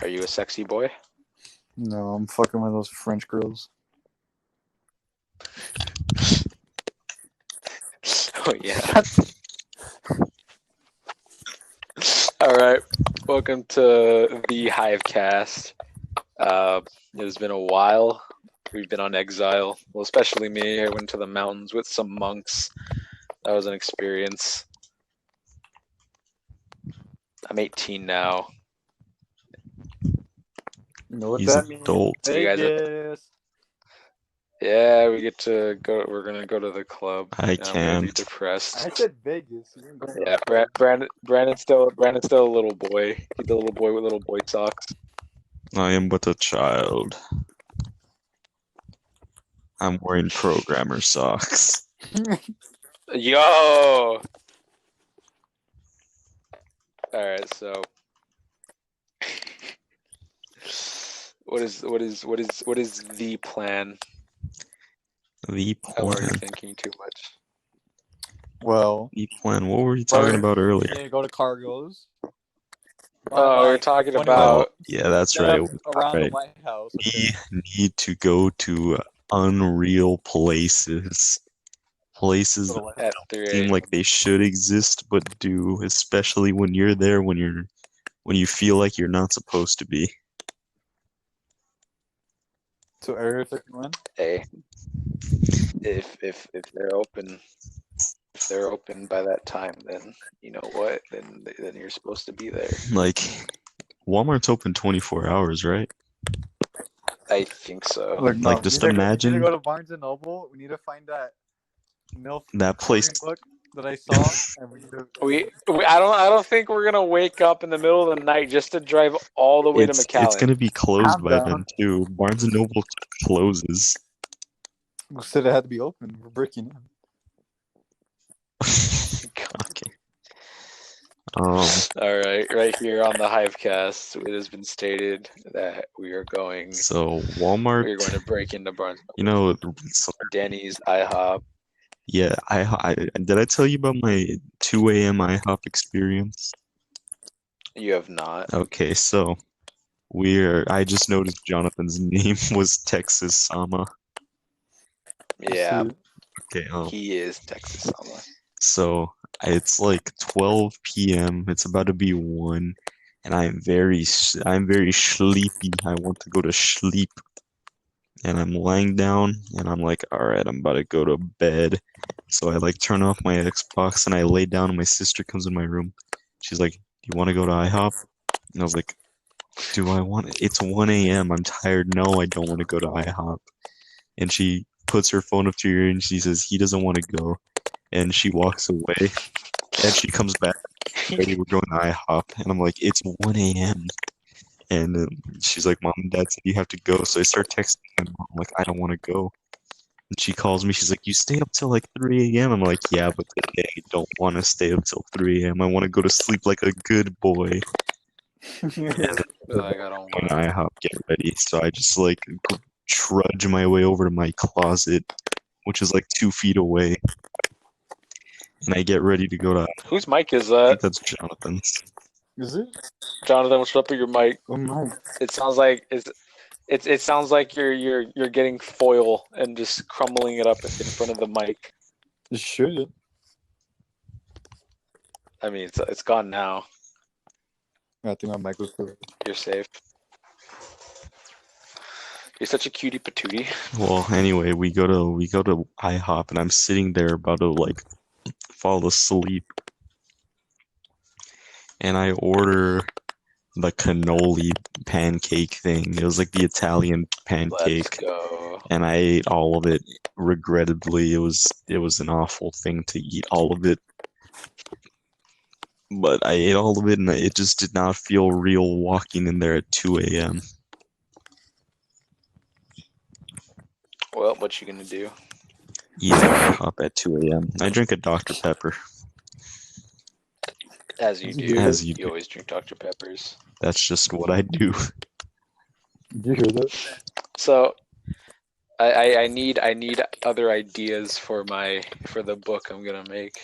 Are you a sexy boy? No, I'm fucking one of those French girls. Oh yeah. All right. Welcome to the Hivecast. It has been a while. We've been on exile. Well, especially me. I went to the mountains with some monks. That was an experience. I'm 18 now. You know what He's that an means? adult. So you guys are- Vegas. Yeah, we get to go. We're gonna go to the club. I I'm really can't. depressed. I said Vegas. You didn't go to Yeah, the club. Brandon's still a little boy. He's the little boy with little boy socks. I am but a child. I'm wearing programmer socks. Yo. All right, so what is the plan? The I'm already plan. thinking too much. Well, The plan. What were you talking about earlier? you go to Cargo's. Oh, we were talking 21 about. Yeah, that's right. around the Right. White House. We need to go to unreal places. Places that At 3 seem like they should exist but do, especially when you're there when you feel like you're not supposed to be. So Area 51. Hey, if they're open, by that time, then you know what? Then you're supposed to be there. Like, Walmart's open 24 hours, right? I think so. Look, no, Like, just we need imagine- to go to Barnes and Noble. We need to find that MILF That place. book that I saw, and we need to. I don't think we're gonna wake up in the middle of the night just to drive all the way to It's McAllen. gonna be closed Calm by down. then too. Barnes and Noble closes. We said it had to be open. We're breaking in. Okay. All right here on the Hivecast, it has been stated that we are going. So Walmart. We're going to break into Barnes. You know, so, Denny's, IHOP. yeah. I did I tell you about my 2 a.m. IHOP experience? You have not. Okay, so I just noticed Jonathan's name was Texas Sama. Yeah, Okay. he is Texas Summer. So it's like 12 p.m. It's about to be 1, and I'm very sleepy. I want to go to sleep, and I'm lying down, and I'm like, all right, I'm about to go to bed. So I like turn off my Xbox, and I lay down, and my sister comes in my room. She's like, "Do you want to go to IHOP?" And I was like, "Do I want it? It's 1 a.m. I'm tired. No, I don't want to go to IHOP." And she puts her phone up to her ear, and she says, "He doesn't want to go." And she walks away, and she comes back. Hey, we're going to IHOP, and I'm like, it's 1 a.m. And she's like, Mom and Dad said you have to go, so I start texting my mom, like, I don't want to go. And she calls me, she's like, you stayed up till like 3 a.m. I'm like, yeah, but today I don't want to stay up till 3 a.m. I want to go to sleep like a good boy. Like, I don't When want. IHOP get ready, so I just like trudge my way over to my closet, which is like 2 feet away. And I get ready to go to. Whose mic is I think that? that's Jonathan's. Is it? Jonathan, what's up with your mic? Oh my! It sounds like it sounds like you're getting foil and just crumbling it up in front of the mic. It should. I mean, it's gone now. I think my mic was correct. You're safe. You're such a cutie patootie. Well, anyway, we go to IHOP, and I'm sitting there about to like fall asleep, and I order the cannoli pancake thing. It was like the Italian Let's pancake, go. and I ate all of it. Regrettably, it was an awful thing to eat all of it, but I ate all of it, and it just did not feel real walking in there at 2 a.m. Well, what you gonna do? Eat IHOP at 2 a.m. I drink a Dr. Pepper. As you do. As you do. Always drink Dr. Peppers. That's just what I do. Did you hear that? So, I need other ideas for the book I'm gonna make.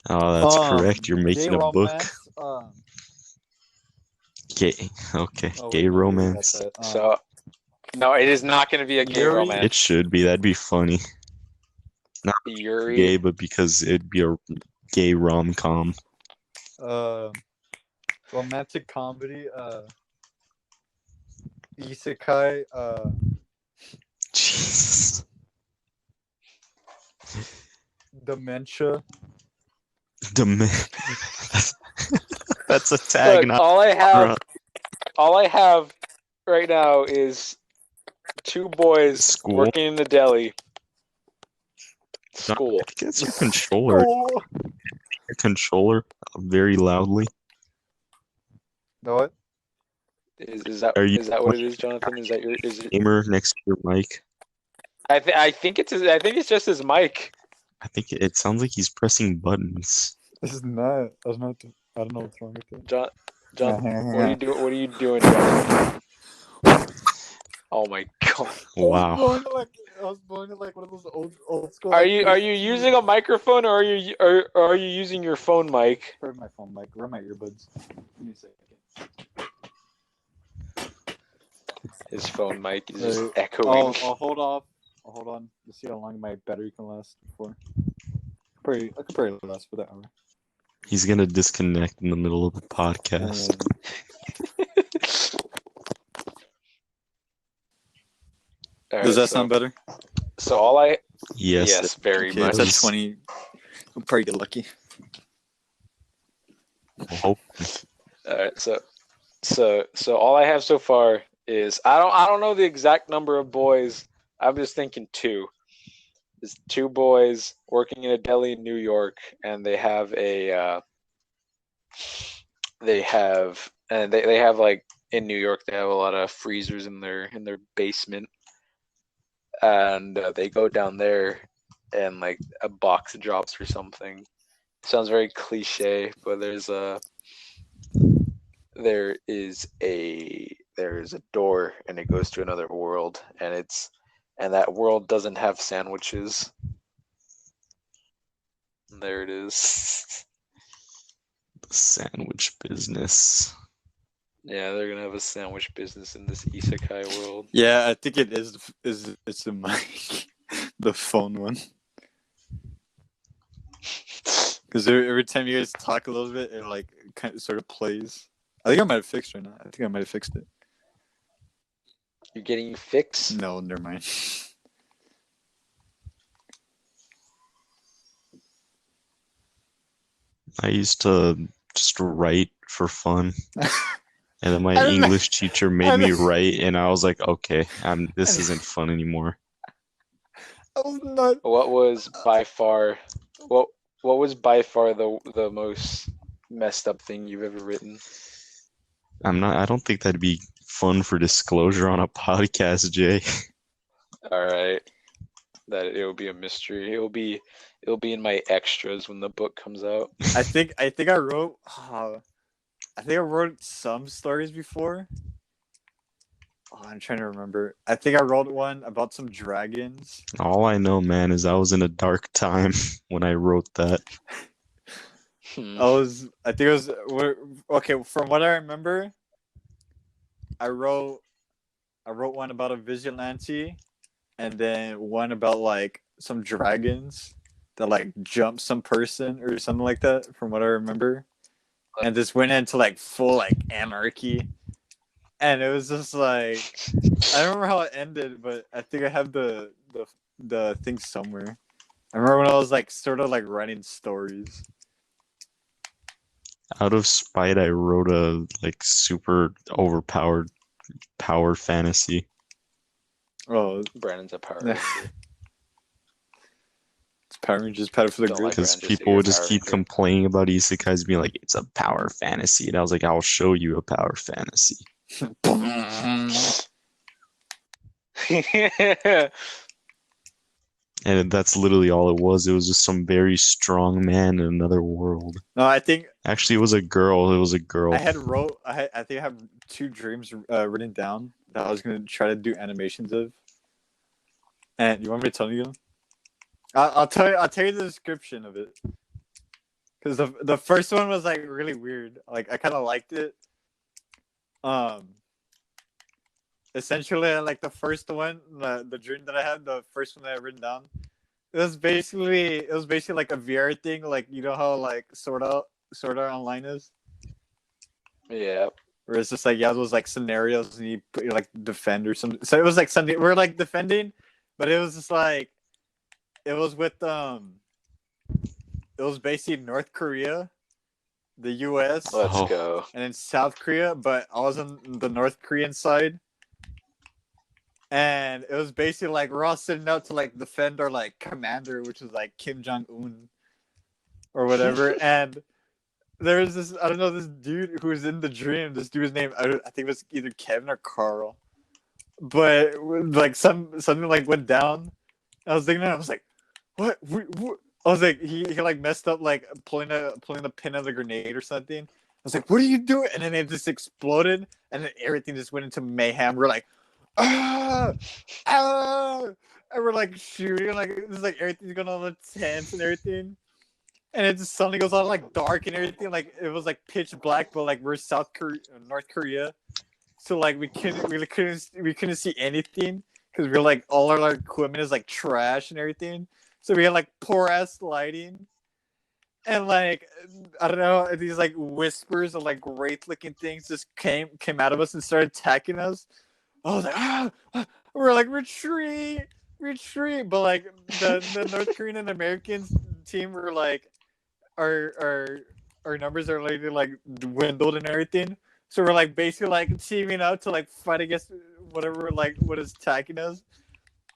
Oh, that's correct. You're making a book. Gay. Okay. Oh, Gay wait, no, we already got romance. that. So no, it is not going to be a gay Yuri? romance. It should be. That'd be funny. Not Yuri. gay, but because it'd be a gay rom-com. Romantic comedy. Isekai. Jesus. Dementia. That's a tag, Look, not all I genre. have right now is two boys School. working in the deli. I School. think it's your controller. Oh. Your controller very loudly. No, what? Is that Are you what it is, Jonathan? Is it? gamer next to your mic? I think it's just his mic. I think it sounds like he's pressing buttons. This is not. I don't know what's wrong with it. John, what are you doing? What are you doing, Jonathan? Oh my god! Wow. I was blowing it like one of those old school. Are like, you using a microphone or are you using your phone mic? Where's my phone mic? Where are my earbuds? Give me a second. His phone mic is Right. just echoing. I'll hold off. I'll hold on to see how long my battery can last before. I could probably last for that hour. He's gonna disconnect in the middle of the podcast. All Does right, that sound better? So all I Yes. very Okay, much. it's at 20. I'll probably get lucky. Hope. All right, so all I have so far is I don't know the exact number of boys. I'm just thinking two. There's two boys working in a deli in New York, and they have they have like in New York they have a lot of freezers in their basement, and they go down there, and like a box drops or something. Sounds very cliche, but there is a door and it goes to another world, and that world doesn't have sandwiches. And there it is. The sandwich business. Yeah, they're gonna have a sandwich business in this isekai world. Yeah, I think it is. It's the mic, the phone one. Because every time you guys talk a little bit, it like kind of sort of plays. I think I might have fixed it right now. I think I might have fixed it. You're getting your fix? No, never mind. I used to just write for fun. And then my I don't know. English teacher made me write, and I was like, okay, this isn't fun anymore. I was not. What was by far the most messed up thing you've ever written? I don't think that'd be fun for disclosure on a podcast, Jay. All right. That it will be a mystery. It'll be in my extras when the book comes out. I think I wrote. I think I wrote some stories before. Oh, I'm trying to remember. I think I wrote one about some dragons. All I know, man, is I was in a dark time when I wrote that. I think it was okay. From what I remember, I wrote one about a vigilante, and then one about like some dragons that like jump some person or something like that. From what I remember, and this went into like full like anarchy, and it was just like I don't remember how it ended, but I think I have the thing somewhere. I remember when I was like sort of like writing stories. Out of spite, I wrote a like super overpowered power fantasy. Oh, Brandon's a Power Yeah. Ranger. it's Power Rangers, Power for the Don't group. like Because Rangers, people you're would a just Power keep Ranger. complaining about isekais being like, it's a power fantasy. And I was like, I'll show you a power fantasy. And that's literally all it was. It was just some very strong man in another world. No, I think Actually, it was a girl. It was a girl. I think I have two dreams written down that I was gonna try to do animations of. And you want me to tell you? I'll tell you the description of it. Because the first one was like really weird. Like I kind of liked it, essentially like the first one, the dream that I had, the first one that I written down. It was basically like a VR thing, like you know how like Sword Art Online is, Yeah. where it's just like those like scenarios and you like defend or something. So it was like something we're like defending, but it was just like it was with it was basically North Korea, the U.S. Let's Oh, go. and then South Korea, but I was on the North Korean side. And it was basically like we're all sitting out to like defend our like commander, which was like Kim Jong Un or whatever. And there was this, I don't know, this dude who was in the dream. This dude's name, I think it was either Kevin or Carl. But like something like went down. I was thinking, I was like, what? I was like, he like messed up like pulling the pin of the grenade or something. I was like, what are you doing? And then it just exploded, and then everything just went into mayhem. We're like, ah, ah, and we're like shooting, like it's like everything's going on the tense and everything. And it just suddenly goes all like dark and everything. Like it was like pitch black, but like we're North Korea, so like we couldn't see anything because we're like all our equipment is like trash and everything. So we had like poor ass lighting, and like I don't know, these like whispers of like great looking things just came out of us and started attacking us. I was like, we're like retreat, retreat. But like the North Korean and Americans team were like our numbers are like dwindled and everything. So we're like basically like teaming up to like fight against whatever like what is attacking us.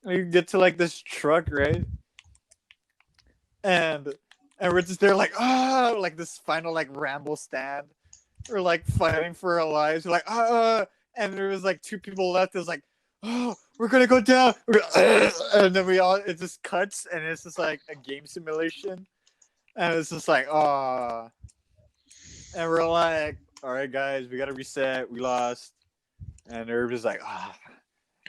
And we get to like this truck, right? And we're just there like like this final like ramble stand. We're like fighting for our lives. We're like and there was like two people left. It was like, oh, we're gonna go down. And then it just cuts and it's just like a game simulation. And it's just like, oh. And we're like, all right, guys, we gotta reset. We lost. And they're just like, ah.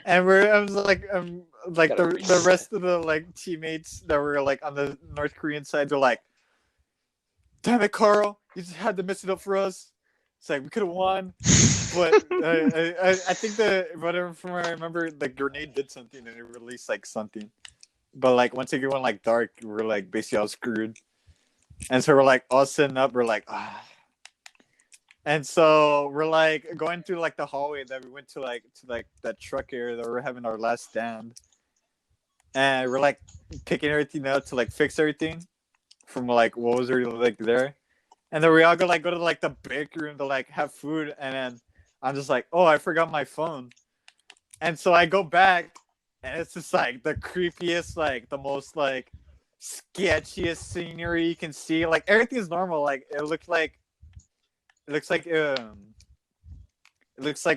And I was like, the rest of the like teammates that were like on the North Korean side, they're like, damn it, Carl, you just had to mess it up for us. It's like we could have won, but I think whatever from what I remember, the grenade did something and it released like something. But like once it went like dark, we're like basically all screwed. And so we're like all sitting up, we're like, ah. And so we're like going through like the hallway that we went to that truck area that we're having our last stand. And we're like picking everything up to like fix everything from like what was already like there. And then we all go to like the bakery room to like have food. And then I'm just like, oh, I forgot my phone. And so I go back and it's just like the creepiest, like the most like sketchiest scenery you can see. Like everything's normal. Like it looks like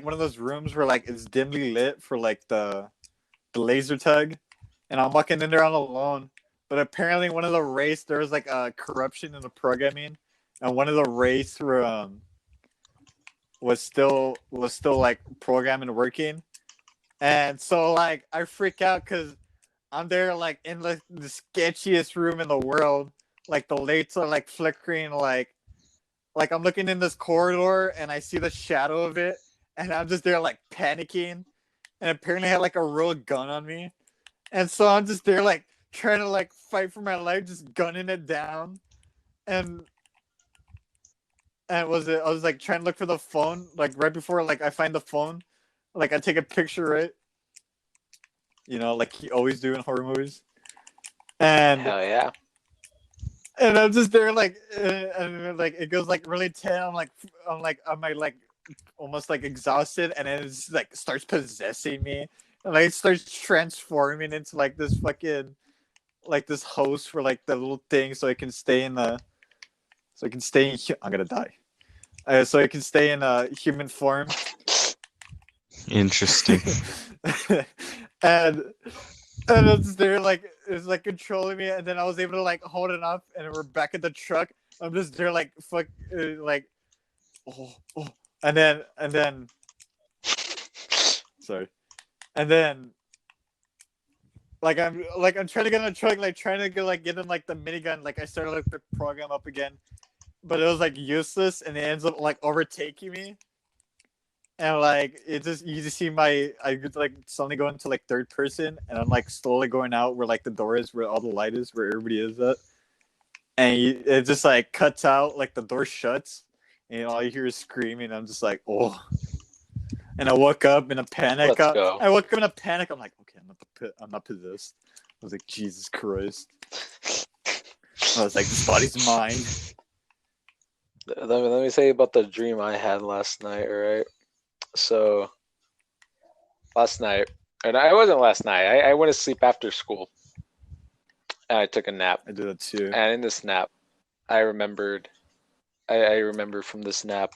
one of those rooms where like it's dimly lit for like the laser tag, and I'm walking in there all alone. But apparently, one of the race there was like a corruption in the programming, and one of the race was still like programming and working, and so like I freak out because I'm there like in the sketchiest room in the world, like the lights are like flickering, like I'm looking in this corridor and I see the shadow of it, and I'm just there like panicking, and apparently I had like a real gun on me, and so I'm just there like trying to like fight for my life, just gunning it down, and I was like trying to look for the phone, like right before like I find the phone, like I take a picture, right? You know, like you always do in horror movies, and Hell yeah. and I'm just there like, and like it goes like really tense. I'm like almost like exhausted, and then it's like starts possessing me, and like it starts transforming into like this fucking like this host for like the little thing, so I can stay in I'm gonna die. So I can stay in human form. interesting. and it's there like it's like controlling me, and then I was able to like hold it up, and we're back at the truck. I'm just there like fuck like oh, and then sorry, and then like I'm trying to get in the truck, like trying to get in like the minigun. Like I started like the program up again, but it was like useless, and it ends up like overtaking me. and like you just see I could like suddenly go into like third person, and I'm like slowly going out where like the door is, where all the light is, where everybody is at, and it just like cuts out, like the door shuts, and all you hear is screaming. I'm just like, oh. And I woke up in a panic. Let's go. I woke up in a panic. I'm like, okay, I'm not possessed. I was like, Jesus Christ. I was like, this body's mine. Let me tell you about the dream I had last night, alright? So, last night, and I wasn't last night, I went to sleep after school. And I took a nap. I did that too. And in this nap, I remember from this nap,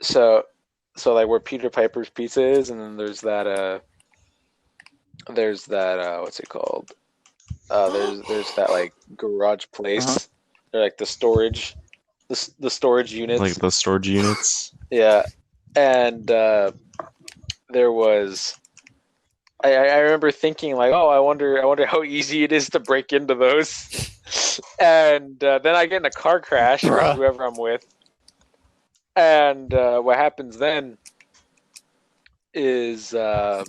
so like where Peter Piper's Pizza is, and then there's that what's it called? There's that like garage place, or like the storage units, like the storage units. Yeah, and there was. I remember thinking like, oh, I wonder how easy it is to break into those, and then I get in a car crash with whoever I'm with, and what happens then is I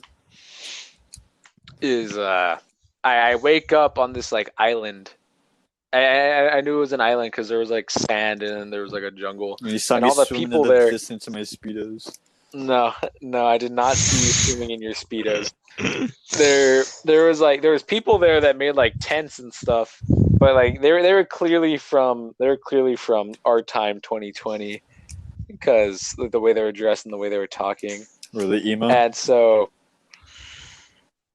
wake up on this like island. I knew it was an island because there was like sand and then there was like a jungle, you saw and me all the swimming people in the there. distance in my speedos. No, I did not see you swimming in your speedos. There was people there that made like tents and stuff, but like they were clearly from our time 2020 because the way they were dressed and the way they were talking. Were they emo? And so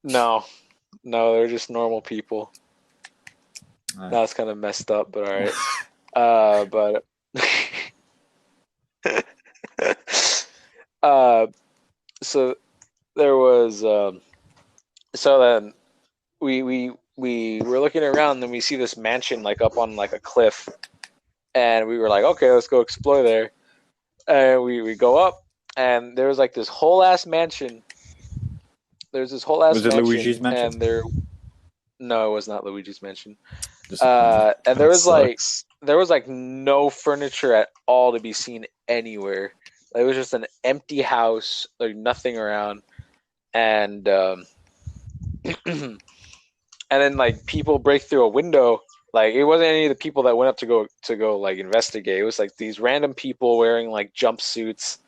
no, they're just normal people. That's kind of messed up, but all right. So there was so then we were looking around and we see this mansion like up on like a cliff, and we were like, okay, let's go explore there. And we go up, and there was like this whole ass mansion. There's this whole ass mansion. Was it Luigi's mansion? And no, it was not Luigi's mansion. And there was like no furniture at all to be seen anywhere. It was just an empty house, like nothing around, and and then like people break through a window. Like it wasn't any of the people that went up to go like investigate. It was like these random people wearing like jumpsuits.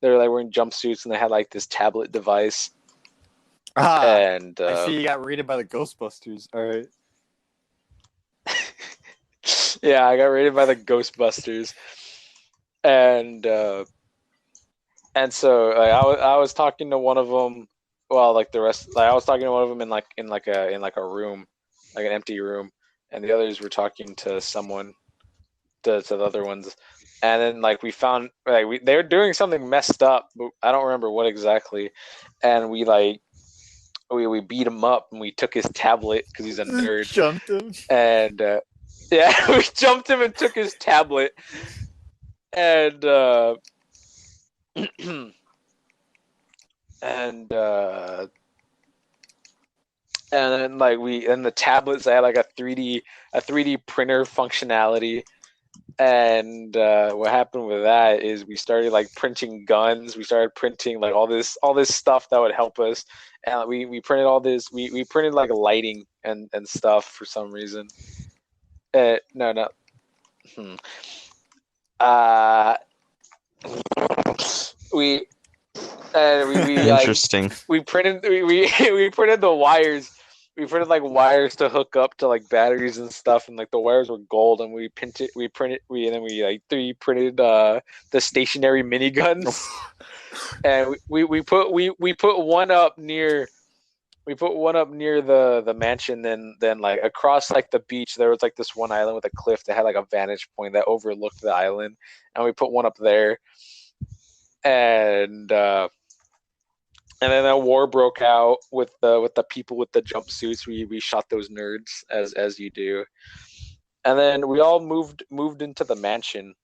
They were like wearing jumpsuits, and they had like this tablet device. And I see you got raided by the Ghostbusters. All right. Yeah, I got raided by the Ghostbusters, and so like, I was talking to one of them. Well, like the rest, like I was talking to one of them in a room, like an empty room, and the others were talking to someone, to the other ones, and then like we found like they were doing something messed up, but I don't remember what exactly, and we beat him up and we took his tablet because he's a nerd. Jumped him. And yeah, we jumped him and took his tablet. And and then like the tablets had like a 3D printer functionality. And what happened with that is we started like printing guns. We started printing like all this stuff that would help us, and we printed all this. We printed like lighting and stuff for some reason. No. We interesting. Like, we printed we printed the wires. We printed like wires to hook up to like batteries and stuff, and like the wires were gold, and we printed 3D printed the stationary miniguns, and we put one up near the mansion. Then like across like the beach there was like this one island with a cliff that had like a vantage point that overlooked the island, and we put one up there, and then a war broke out with the people with the jumpsuits. We shot those nerds as you do, and then we all moved into the mansion.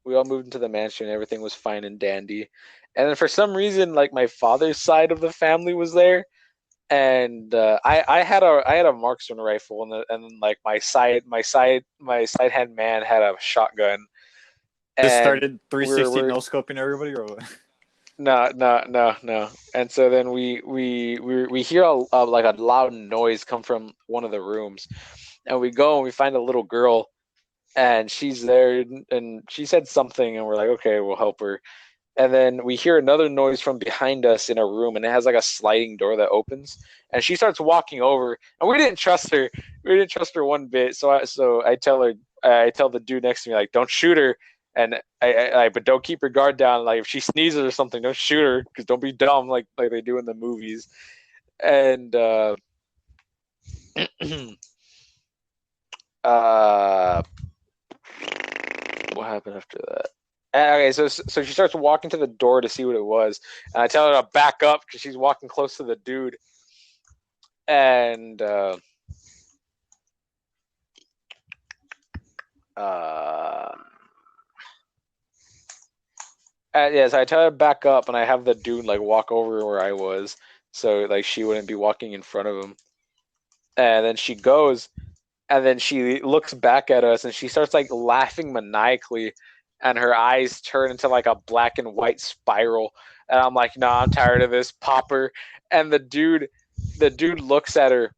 Everything was fine and dandy, and then for some reason, like my father's side of the family was there, and I had a marksman rifle, and then like my side hand man had a shotgun, Just And started 360 we're no scoping everybody, or what? no. And so then we hear like a loud noise come from one of the rooms, and we go and we find a little girl, and she's there, and she said something, and we're like, okay, we'll help her. And then we hear another noise from behind us in a room, and it has like a sliding door that opens, and she starts walking over, and we didn't trust her. We didn't trust her one bit. So I tell her, I tell the dude next to me, like, don't shoot her, and but don't keep your guard down. Like if she sneezes or something, don't shoot her, because don't be dumb like they do in the movies. And uh, what happened after that? Okay, so she starts walking to the door to see what it was, and I tell her to back up because she's walking close to the dude, and yeah, so I tell her to back up, and I have the dude like walk over where I was, so like she wouldn't be walking in front of him, and then she goes, and then she looks back at us, and she starts like laughing maniacally, and her eyes turn into like a black and white spiral, and I'm like, nah, I'm tired of this, pop her. And the dude looks at her,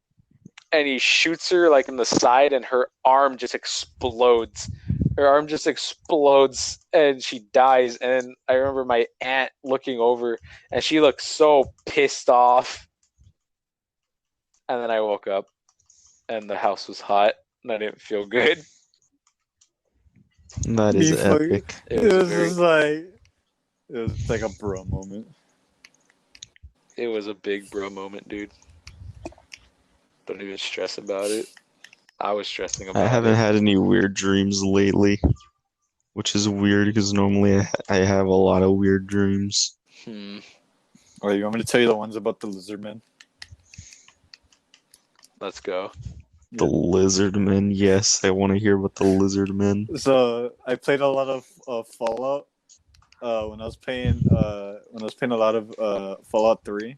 and he shoots her like in the side, and her arm just explodes. Her arm just explodes, and she dies. And I remember my aunt looking over, and she looked so pissed off. And then I woke up, and the house was hot, and I didn't feel good. That is epic. It was just like, it was like a bro moment. It was a big bro moment, dude. Don't even stress about it. I was stressing about it. I haven't had any weird dreams lately, which is weird because normally I have a lot of weird dreams. Oh, you want me to tell you the ones about the lizard man? Let's go. The lizard men, yes, I want to hear about the lizard men. So I played a lot of Fallout. When I was playing a lot of Fallout 3.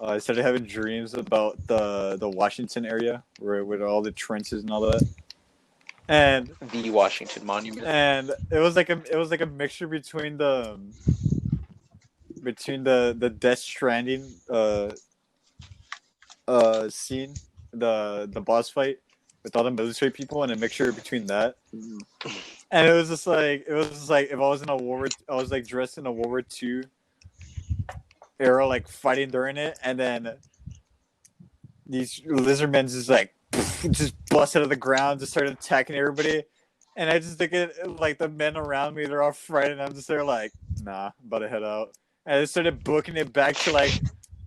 I started having dreams about the Washington area where all the trenches and all that. And the Washington Monument. And it was like a mixture between the Death Stranding scene, the boss fight with all the military people, and a mixture between that. And it was just like if I was in a I was like dressed in a World War II era, like fighting during it, and then these lizard men just bust out of the ground, just started attacking everybody. And I just think like the men around me, they're all frightened. I'm just there like, nah, I'm about to head out. And I just started booking it back to like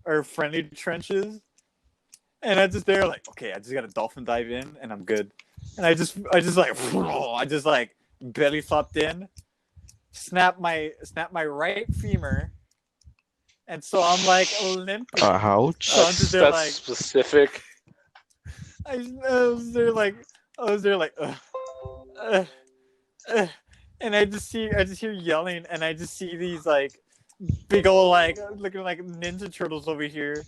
our friendly trenches. And I just there like, okay, I just got a dolphin dive in and I'm good. And I just like belly flopped in, snapped my right femur. And so I'm like limping. Ouch. So I'm just there That's like specific. I was there like, and I just hear yelling, and I just see these like big old like looking like Ninja Turtles over here,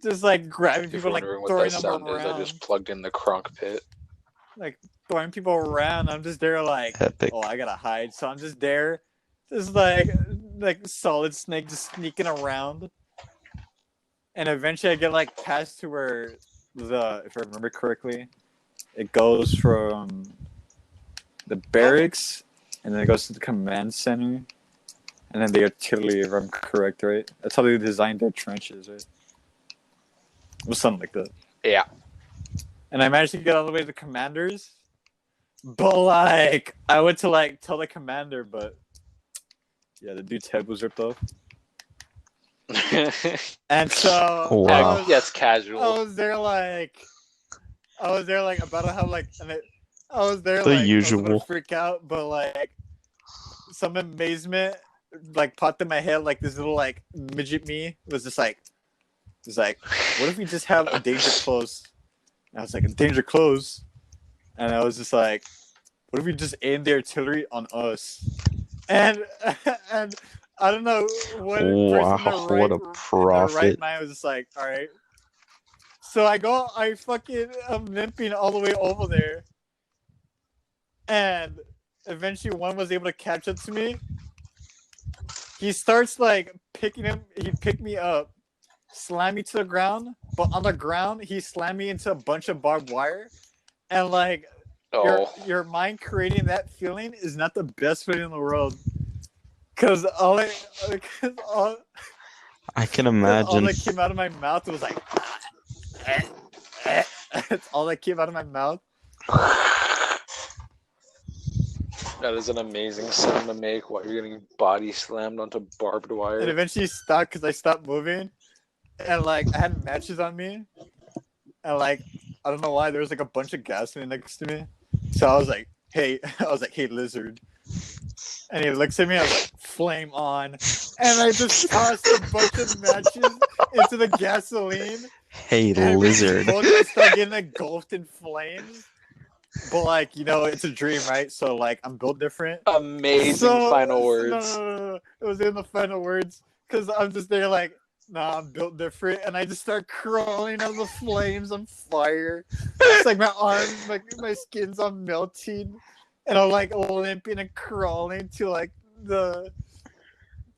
just like grabbing people, like throwing them around. I just plugged in the Kronk pit. Like throwing people around. I'm just there like, Epic. oh, I gotta hide. So I'm just there, just like Solid Snake, just sneaking around. And eventually I get like past to where if I remember correctly, it goes from the barracks and then it goes to the command center and then the artillery, if I'm correct, right? That's how they designed their trenches, right? It was something like that. Yeah. And I managed to get all the way to the commanders, but like I went to like tell the commander, but yeah, the dude's head was ripped off. And so wow. That's casual. I was there like about to have like I was there the like usual. I was gonna freak out, but like some amazement like popped in my head, like this little like midget me was just like what if we just have a danger close? And I was like, a danger close, and I was just like, what if we just aim the artillery on us? And I don't know what wow, what a prophet. right mind was just like, all right. So I'm limping all the way over there. And eventually one was able to catch up to me. He starts like he picked me up, slammed me to the ground, but on the ground he slammed me into a bunch of barbed wire. And like your mind creating that feeling is not the best feeling in the world. Cause all I can all imagine. that came out of my mouth was like it's all that came out of my mouth. That is an amazing sound to make while you're getting body slammed onto barbed wire. And eventually stopped because I stopped moving. And like I had matches on me. And like I don't know why there was like a bunch of gasoline next to me. So I was like, hey, lizard. And he looks at me, I was like, flame on. And I just tossed a bunch of matches into the gasoline. Hey, lizard. Both of us start getting engulfed in flames. But like, it's a dream, right? So like I'm built different. Amazing final words. No. It was in the final words. Because I'm just there like, nah, I'm built different. And I just start crawling out of the flames on fire. It's like my arms, like my skin's on melting. And I'm like limping and crawling to like the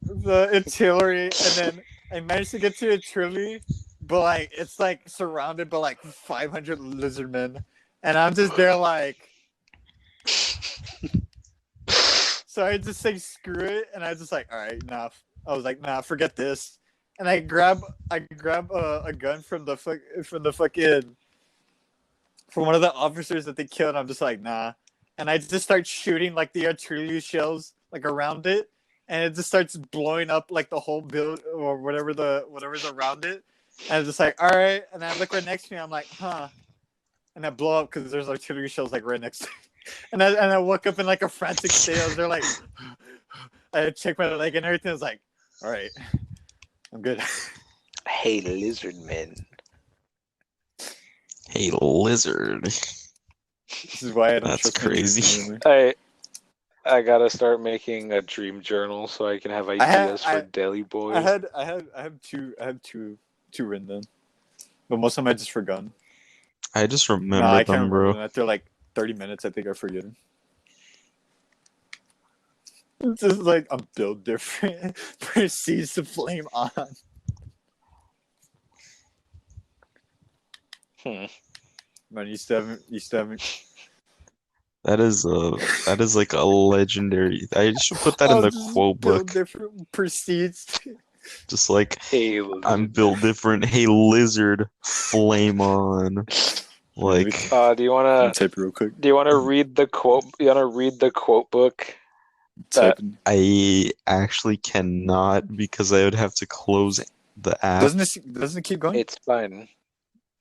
artillery, and then I managed to get to the artillery, but like it's like surrounded by like 500 lizard men, and I'm just there like. So I just say screw it, and I was just like, all right, nah. I was like, nah, forget this, and I grab a gun from one of the officers that they killed. I'm just like, nah. And I just start shooting like the artillery shells like around it, and it just starts blowing up like the whole build or whatever's around it. And I'm just like, all right. And I look right next to me. I'm like, huh. And I blow up because there's artillery shells like right next to me. And I woke up in like a frantic state. I was there like, I checked my leg and everything. I was like, all right, I'm good. Hey, lizard men. Hey, lizard. This is why I don't That's trust crazy. I gotta start making a dream journal so I can have ideas for Daily Boy. I have two written down, but most of them I just forgotten. I just remember I can't them, remember bro. them. After like 30 minutes, I think I forget them. It's just like I'm built different. Proceeds to flame on. Man, you still haven't. That is like a legendary. I should put that in the quote book. Different proceeds. Just like, hey, lizard. I'm built different. Hey, lizard, flame on. Like, do you wanna type real quick? Do you wanna read the quote? You wanna read the quote book? I actually cannot because I would have to close the app. Doesn't it keep going? It's fine.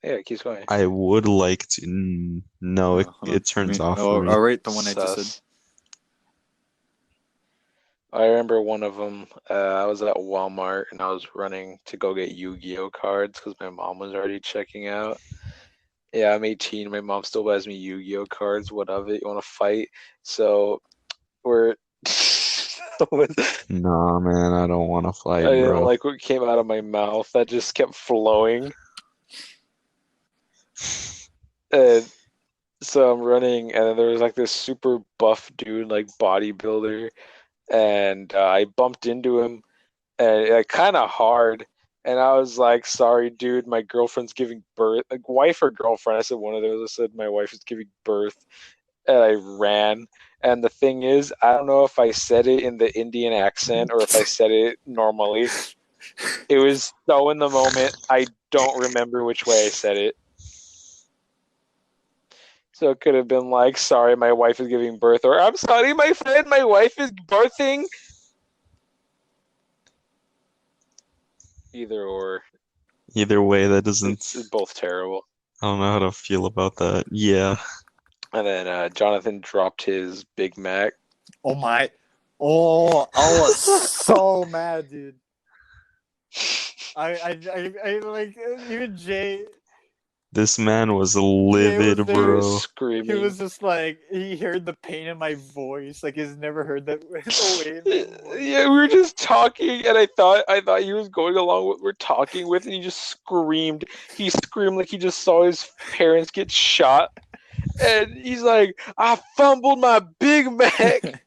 Yeah, it keeps going. I would like to. No, it turns off. I'll rate the one I just said. I remember one of them. I was at Walmart and I was running to go get Yu-Gi-Oh cards because my mom was already checking out. Yeah, I'm 18. My mom still buys me Yu-Gi-Oh cards. What of it? You want to fight? So we're. Nah, man, I don't want to fight, I bro. didn't like what came out of my mouth. That just kept flowing. And so I'm running, and then there was like this super buff dude, like bodybuilder, and I bumped into him, and like kind of hard. And I was like, "Sorry, dude, my girlfriend's giving birth." Like, wife or girlfriend? I said one of those. I said my wife is giving birth, and I ran. And the thing is, I don't know if I said it in the Indian accent or if I said it normally. It was so in the moment, I don't remember which way I said it. So it could have been like, sorry, my wife is giving birth, or I'm sorry, my friend, my wife is birthing. Either or. Either way, that doesn't. It's both terrible. I don't know how to feel about that. Yeah. And then Jonathan dropped his Big Mac. Oh my! Oh, I was so mad, dude. I like even Jay. This man was livid, bro. Screaming. He was just like, he heard the pain in my voice. Like he's never heard that way. Yeah, we were just talking, and I thought he was going along with what we're talking with, and he just screamed. He screamed like he just saw his parents get shot, And he's like, I fumbled my Big Mac.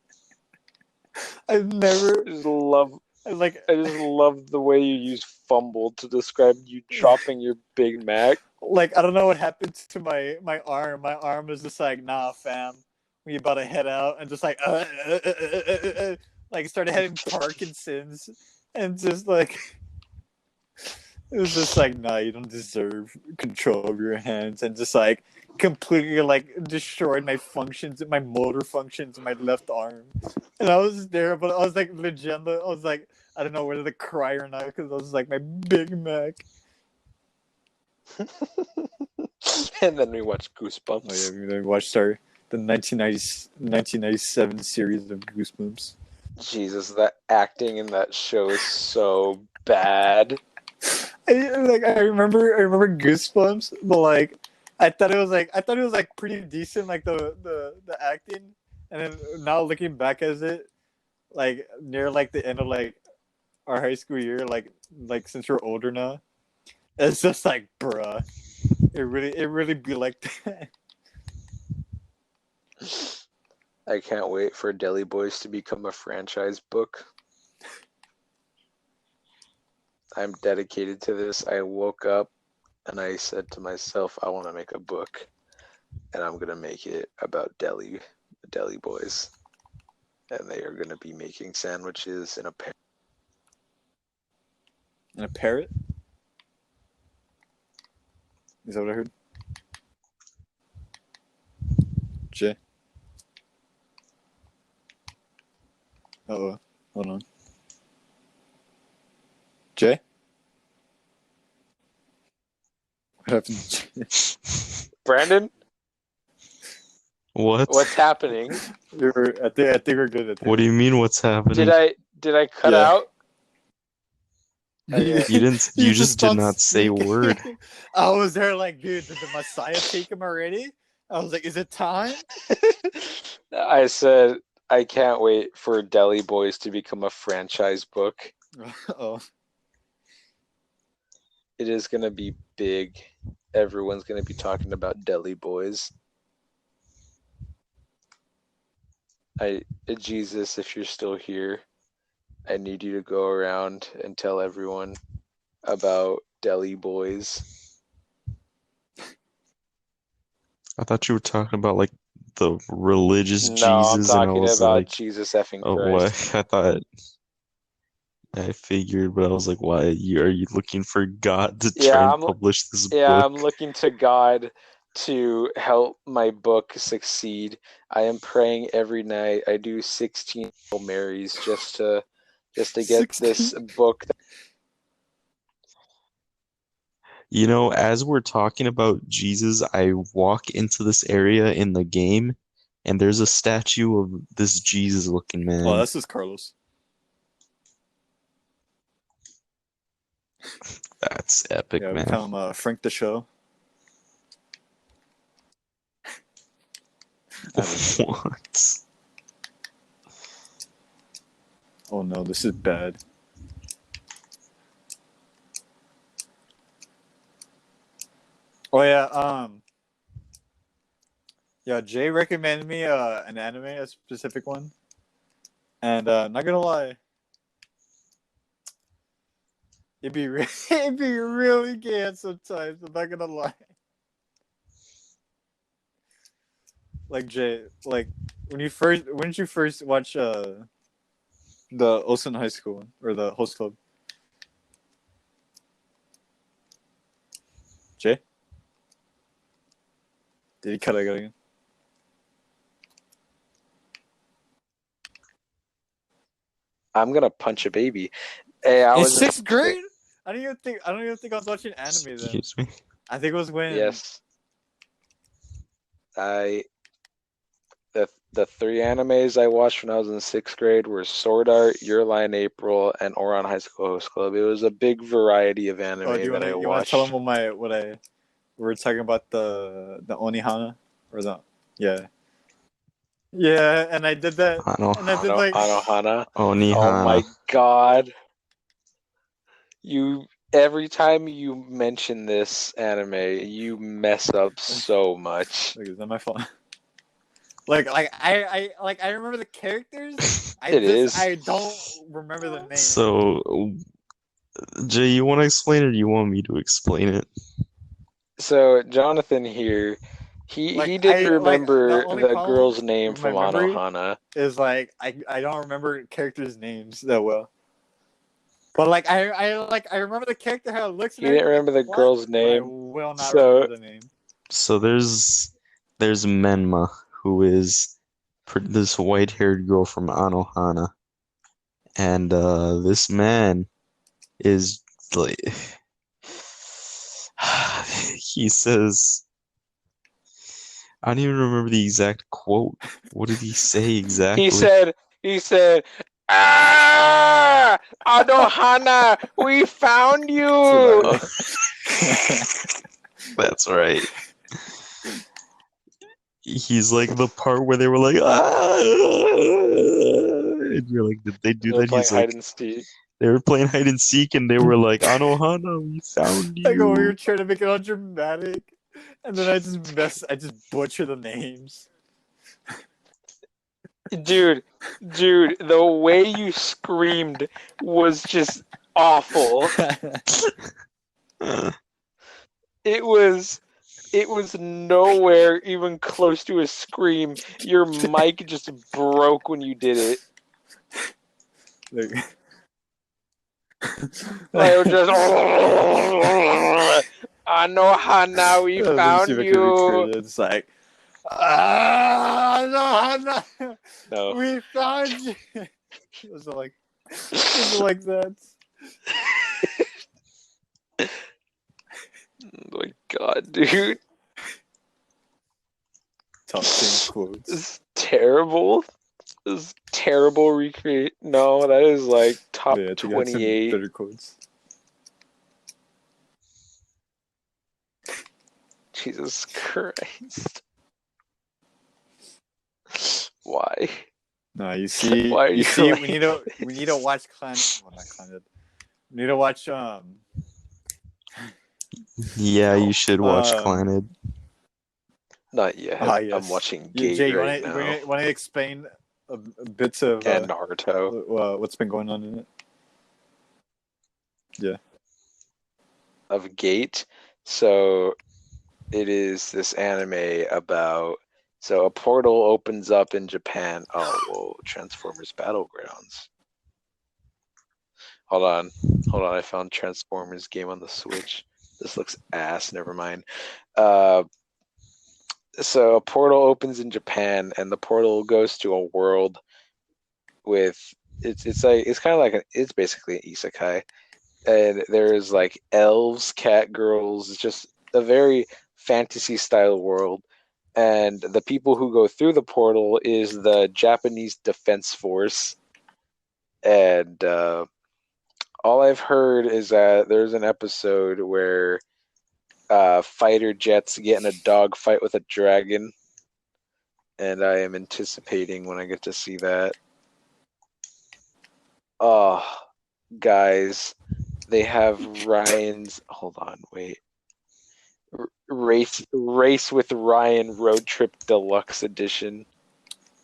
I've never I just love like. I just love the way you use fumble to describe you dropping your Big Mac. Like, I don't know what happened to my arm. My arm was just like, nah, fam. We about to head out, and just like, like started having Parkinson's, and just like, it was just like, nah, you don't deserve control of your hands, and just like completely like destroyed my functions, my motor functions in my left arm. And I was there, but I was like legit. I was like, I don't know whether to cry or not because I was like, my Big Mac. And then we watch Oh Goosebumps. yeah, we watched the 1997 series of Goosebumps. Jesus, that acting in that show is so bad. I remember Goosebumps, but like I thought it was like pretty decent, like the acting, and then now looking back at it, like near like the end of like our high school year, like since we're older now, it's just like, bruh, it really be like that. I can't wait for Deli Boys to become a franchise book. I'm dedicated to this. I woke up and I said to myself, I want to make a book, and I'm gonna make it about Deli Boys, and they are gonna be making sandwiches in a pair. And a parrot? Is that what I heard? Jay? Uh-oh. Hold on. Jay? What happened to Jay? Brandon, What? what's happening? I think we're good. What do you mean? What's happening? Did I cut Yeah. out? You didn't. You just did stopped not say a speaking. word. I was there like, dude, did the Messiah take him already? I was like, is it time? I said I can't wait for Deli Boys to become a franchise book. Oh, It is gonna be big. Everyone's gonna be talking about Deli Boys. Jesus, if you're still here, I need you to go around and tell everyone about Deli Boys. I thought you were talking about like the religious No, I'm Jesus, and I talking was about like, Jesus effing oh, Christ. what? I thought. I figured, but I was like, why? Are you looking for God to try Yeah, and publish this Yeah, book? I'm looking to God to help my book succeed. I am praying every night. I do 16 Hail Marys just to get this 16. book. You know, as we're talking about Jesus, I walk into this area in the game, and there's a statue of this Jesus-looking Oh, man. that's just Carlos. That's epic, Yeah, we man. call him Frank the Show. What? Oh no, this is bad. Oh yeah, yeah, Jay recommended me an anime, a specific one, and not gonna lie, it'd be really gay at sometimes. I'm not gonna lie. Like Jay, like when did you first watch the Osen High School one, or the host club? Jay, did he cut out again? I'm gonna punch a baby. Hey, In sixth grade? I don't even think I was watching anime then. Excuse me. I think it was when Yes. The three animes I watched when I was in 6th grade were Sword Art, Your Line April, and Ouran High School Host Club. It was a big variety of anime Oh, do you that I want to watched. tell them we were talking about the Onihana or the yeah, and I did that, and I did like Anohana. Onihana. Oh my god. You every time you mention this anime, you mess up so much. Like, is that my fault? I remember the characters. It is. I don't remember the name. So, Jay, you want to explain it or you want me to explain it? So Jonathan here, he didn't The remember only the problem girl's name with my from memory Anohana. is like I don't remember characters' names that well. But like I remember the character how it looks. He didn't remember the girl's But I name. will not So remember the name. So there's Menma, who is this white-haired girl from Anohana, and this man is like he says I don't even remember the exact quote. What did he say exactly? he said, "Ah, Anohana, we found you." That's right. He's like the part where they were like, ah! And you're like, did they do They're that? playing He's hide like, and seek. they were playing hide and seek, and they were like, Anohana, we found I go, we you. were trying to make it all dramatic, and then I just butcher the names. Dude, the way you screamed was just awful. It was nowhere even close to a scream. Your mic just broke when you did it. Like, it was just, Anohana, we found you. It's like, no, No. we found you. It was like that. Oh my god, dude. Top 10 quotes. This is terrible. This is terrible recreate. No, that is like top Yeah, I think I had some 28. better quotes. Jesus Christ. Why? No, you see, Why are you we need to watch Clan. Well, not Clan. We need to watch Yeah, you should watch Claned. Not yet. Yes. I'm watching Gate Jay, right now. Want to explain a bits of And Naruto. What's been going on in it? Yeah. Of Gate. So it is this anime about. So a portal opens up in Japan. Oh, whoa! Transformers Battlegrounds. Hold on. I found Transformers game on the Switch. This looks ass. Never mind. So a portal opens in Japan, and the portal goes to a world with it's kind of like it's basically an isekai, and there's like elves, cat girls. It's just a very fantasy style world, and the people who go through the portal is the Japanese Defense Force, and all I've heard is that there's an episode where fighter jets get in a dogfight with a dragon, and I am anticipating when I get to see that. Oh, guys, they have Ryan's. Hold on, wait. Race with Ryan Road Trip Deluxe Edition.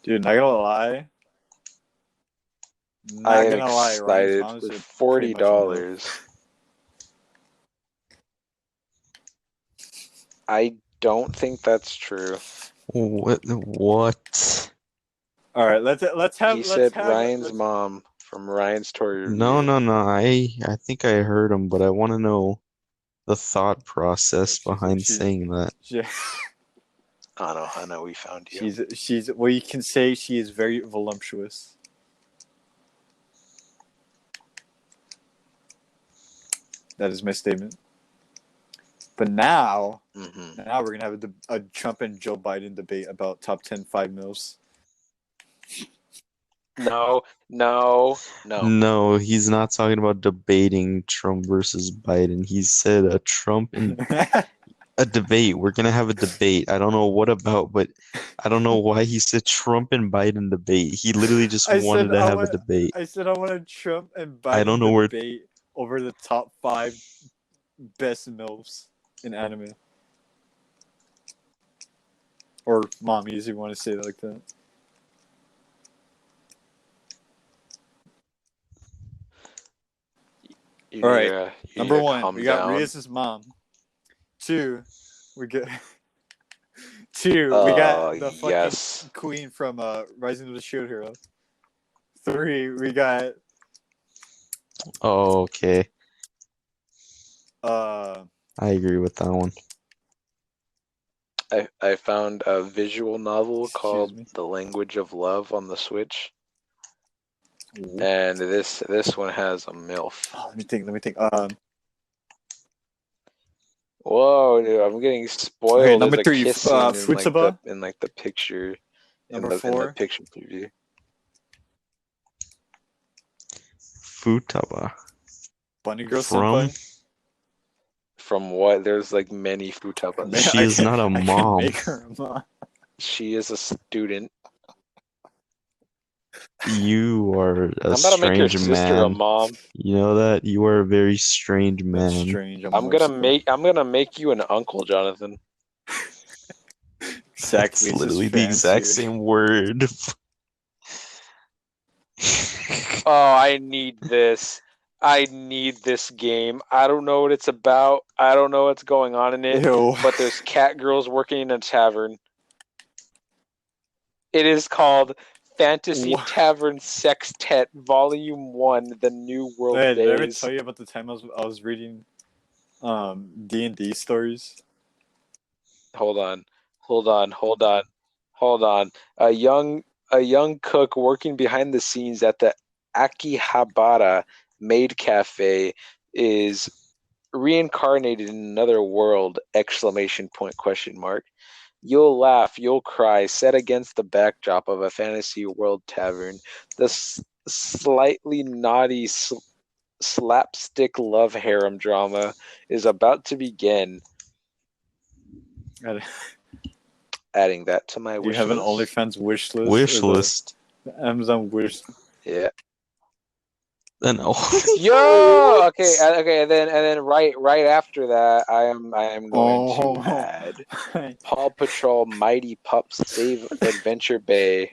Dude, not gonna lie. I am excited for $40. I don't think that's true. What? All right, let's have. He said Ryan's mom from Ryan's Toy Review. No. I think I heard him, but I want to know the thought process behind saying that. Anohana, we found you. She's well, you can say she is very voluptuous. That is my statement. But now, now we're gonna have a Trump and Joe Biden debate about top 10 5 mils. No. No, he's not talking about debating Trump versus Biden. He said a Trump and a debate. We're gonna have a debate. I don't know what about, but I don't know why he said Trump and Biden debate. He literally just wanted to have a debate. I said I want a Trump and Biden I don't know debate over the top 5 best MILFs in anime. Or mommies, if you want to say it like that. All right. Number 1, we got Rias' mom. 2, we got the fucking queen from Rising of the Shield Hero. 3, we got Oh, okay. I agree with that one. I found a visual novel called The Language of Love on the Switch. Ooh. And this one has a MILF. Oh, let me think. Whoa, dude, I'm getting spoiled. Okay, number 3, in Futaba. In the picture. Number 4. In the picture preview. Futaba. Bunny Girl Senpai. From what? There's like many Futabas. She is not a mom. Make her a mom. She is a student. You are a I'm about to make your strange sister a man. mom. You know that? You are a very strange man. That's strange. I'm gonna make you an uncle, Jonathan. Exactly. It's literally the exact same word. Oh, I need this. I need this game. I don't know what it's about. I don't know what's going on in it. Ew. But there's cat girls working in a tavern. It is called Fantasy Tavern Sextet Volume 1, The New World Days. Did I ever tell you about the time I was reading D&D stories? Hold on. A young cook working behind the scenes at the Akihabara Maid Cafe is reincarnated in another world! ! You'll laugh, you'll cry, set against the backdrop of a fantasy world tavern. The slightly naughty slapstick love harem drama is about to begin. Adding that to my wish list. You have an OnlyFans wish list? Wish list? Amazon wish. Yeah. Then Yo, okay, and then right after that, I am going to add Paw Patrol Mighty Pups Save Adventure Bay.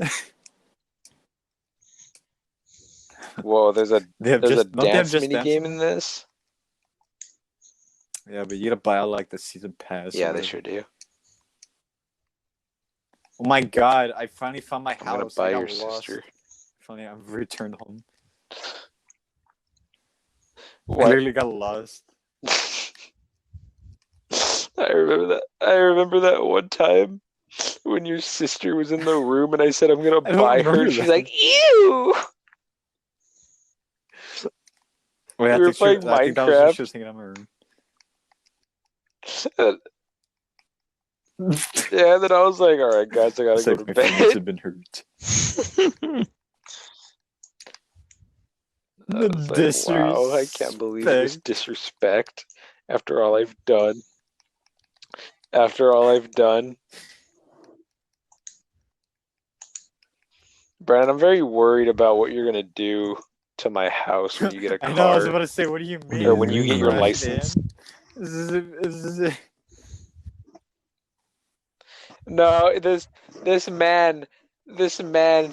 Whoa, there's a dance mini game in this. Yeah, but you gotta buy out like the season pass. Yeah, they sure do. Oh my god! I finally found my house. I'm gonna buy your sister. Finally, I've returned home. What? I literally got lost. I remember that one time when your sister was in the room and I said I'm gonna buy her. She's like, "Ew." Wait, we were playing Minecraft. I think that was what she was thinking of my room. Yeah, then I was like, "All right, guys, I gotta go to bed." My feelings have been hurt. Wow, I can't believe this disrespect after all I've done. Brandon, I'm very worried about what you're gonna do to my house when you get a car. I know, I was about to say, what do you mean? Or when you get your license. No, this man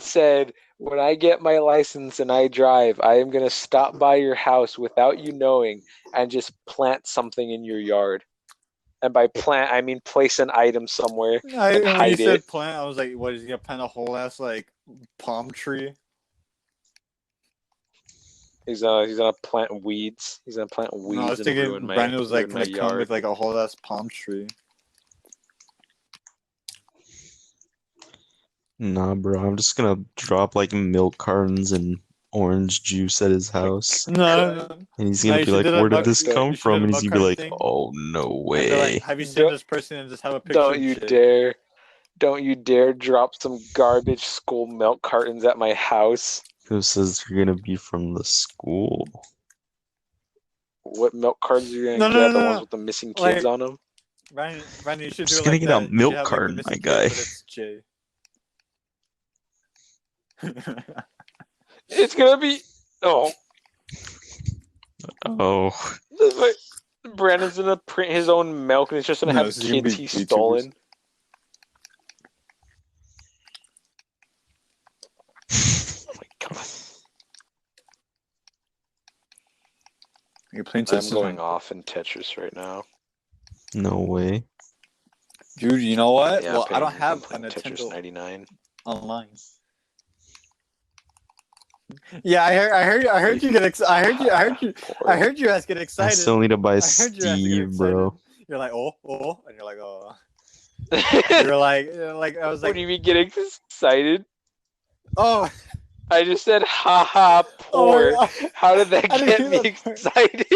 said, when I get my license and I drive, I am going to stop by your house without you knowing and just plant something in your yard. And by plant, I mean place an item somewhere and hide when you said it. Plant, I was like, what, is he going to plant a whole ass, like, palm tree? He's gonna plant weeds. He's gonna plant weeds. No, I was thinking Brandon was like going to come with like a whole ass palm tree. Nah, bro. I'm just gonna drop like milk cartons and orange juice at his house. No. And he's gonna be like, "Where did this come from?" And he's gonna be like, "Oh, no way." Like, have you seen this person and just have a picture? Don't you dare drop some garbage school milk cartons at my house. Who says you're gonna be from the school? What milk cartons are you gonna get? The ones with the missing kids on them? Brandon, you should do it gonna like get that. a milk carton, my guy. Kid, but it's Jay. It's gonna be Oh, Brandon's gonna print his own milk, and it's just gonna No, have this is gonna kids be he's VTubers. stolen. Oh my god! You're playing I'm Tetris going on- off in Tetris right now. no way. Dude, you know what? Yeah, Well, I don't I'm have a playing Tetris Nintendo 99. online. Yeah, I heard you get excited. I heard you guys get I excited. still need to buy I heard you guys get Steve, bro. excited. You're like, oh, and you're like, oh. You're like, I was What like, do you mean getting excited? oh, I just said, haha, poor. oh, How did that I didn't get hear me that part. excited?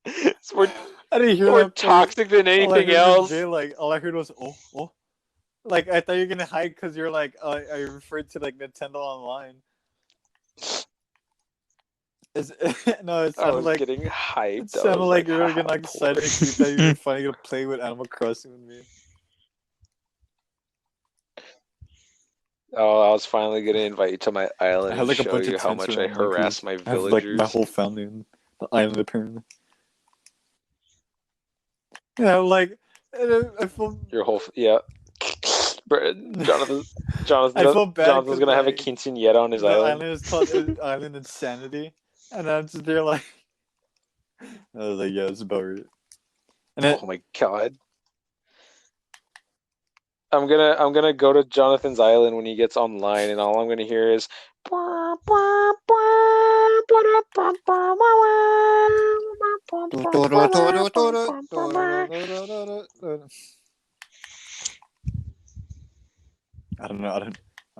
It's more I didn't hear more that part. toxic than All I anything heard else. was Jay, like, all I heard was, oh. Like, I thought you were gonna hide because you're like, I referred to like Nintendo Online. No, it I sounded was like getting hyped. it sounded like you were haha, getting poor. excited because you thought you were finally gonna play with Animal Crossing with me. Oh, I was finally gonna invite you to my island I had and like a show bunch you of how tents much I around, like, harass my I have like villagers. my whole family on the island apparently. Yeah, like I feel Your whole yeah. Jonathan's I feel bad Jonathan's 'cause, gonna have a like, quinceañera on his the island. island is called Island Insanity, and I'm just there like, I was like, yeah, it's about right. And then, Oh my god. I'm gonna go to Jonathan's island when he gets online, and all I'm gonna hear is. I don't know. I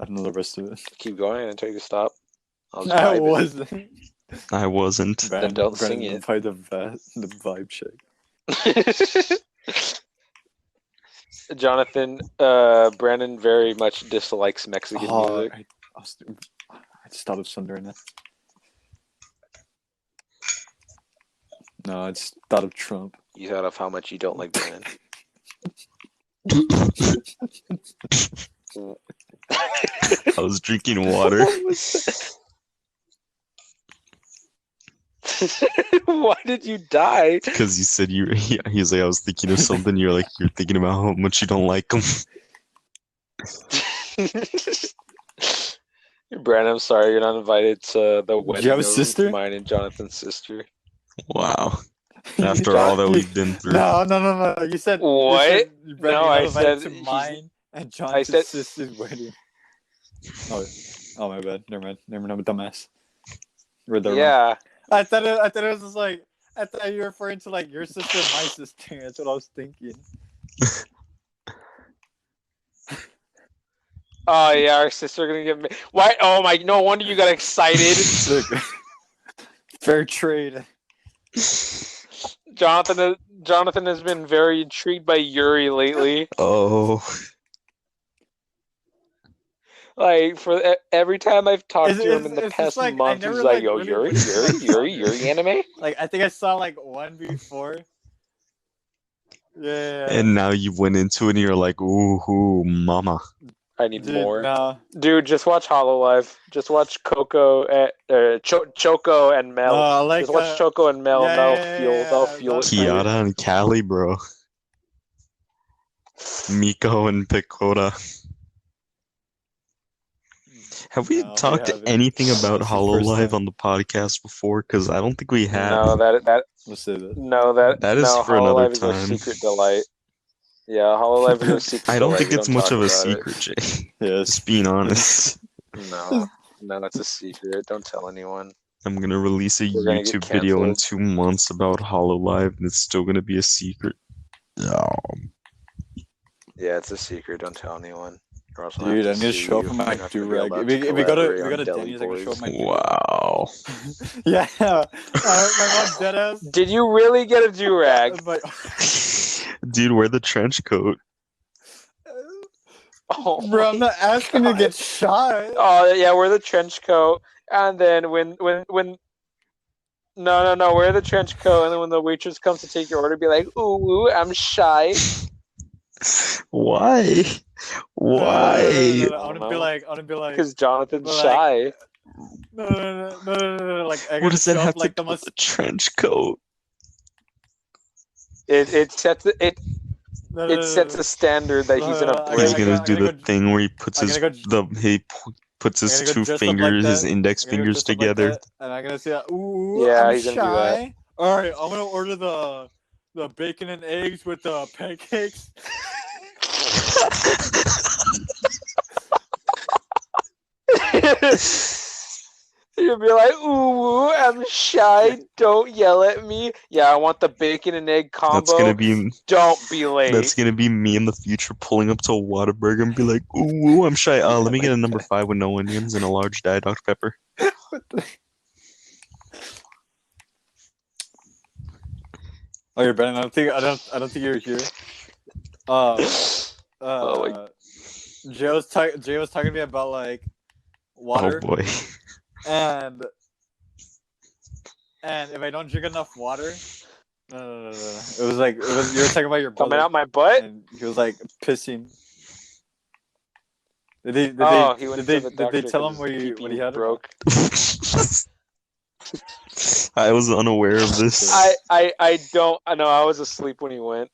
don't know the rest of it. Keep going until you stop. I'll just I vibe it. wasn't. I wasn't. Then don't sing it. Play the vibe check. Jonathan, Brandon very much dislikes Mexican music. I just thought of something during that. No, I just thought of Trump. You thought of how much you don't like Brandon. I was drinking water. Why did you die? Because you said he's like, I was thinking of something. You're like, you're thinking about how much you don't like him. Brandon, I'm sorry you're not invited to the wedding. you have a of sister? Mine and Jonathan's sister. Wow. After all that we've been through. No. You said What? You said, Brandon, No, you're not I invited said to he's- mine and John's I said- sister's wedding. Oh, my bad. Never mind. I'm a dumbass. Read that wrong. Yeah. I thought it was just like, I thought you were referring to like your sister and my sister. That's what I was thinking. Oh yeah, our sister gonna get. Why? Oh my! No wonder you got excited. Fair trade. Jonathan has been very intrigued by Yuri lately. Oh. Like for every time I've talked to him in the It's past just like, I month, never, he's like, like, "Yo, really Yuri anime." Like, I think I saw like one before. Yeah. And now you went into it and you're like, ooh, mama. I need Dude, more. no. Dude, just watch Hololive. Just watch Choco and Mel. I like, just watch Choco and Mel. yeah, They'll feel it. that's Kiara and Callie, bro. Miko and Pecora. Have we No, we talked haven't. anything about This is the first Hololive time. on the podcast before? Because I don't think we have. No, that Let's say that. no that That is no, for another Hololive is our time. secret delight. Yeah, Hololive is our secret I don't delight. think We it's don't much talk of a about it. secret, Jay. Yes. Just being honest. No, that's a secret. Don't tell anyone. I'm gonna release a We're gonna get YouTube video in canceled. 2 months about Hololive, and it's still gonna be a secret. Oh. Yeah, it's a secret. Don't tell anyone. Or else I'll Dude, I have need to sue show up you. in my You're not gonna be do-rag. allowed If we go collaborate to on Deli Denny's, I can show Boys. up my do-rag. Wow. Yeah. My mom dead ass. Did you really get a do-rag? I'm like, Dude, wear the trench coat. Oh, bro, I'm my not asking to God. get shot. Oh yeah, wear the trench coat, and then when no, wear the trench coat, and then when the waitress comes to take your order, be like, ooh, I'm shy. Why? Why? I want to be like, Because Jonathan's But, like, shy. No. Like, I What gotta does that show have up like to the do with most. the trench coat? It sets it No, it sets a standard that he's gonna He's break. gonna do the thing where he puts I'm his gonna go. puts I'm his gonna go two dress up like fingers, his that. index I'm gonna go fingers dress up like together. that, and I'm gonna say, "Ooh, Yeah, I'm he's gonna do that. shy." All right, I'm gonna order the bacon and eggs with the pancakes. You'll be like, ooh, I'm shy. Don't yell at me. Yeah, I want the bacon and egg combo. Don't be late. That's gonna be me in the future pulling up to a Whataburger and be like, ooh, I'm shy. Let me get a number 5 with no onions and a large Diet Dr. Pepper. Okay, Ben, I don't think you're here. Jay was talking to me about like water. Oh boy. And if I don't drink enough water, no. It was you were talking about your brother coming out my butt. and he was like pissing. Did they tell him what he had? Broke. I was unaware of this. I don't. I know. I was asleep when he went.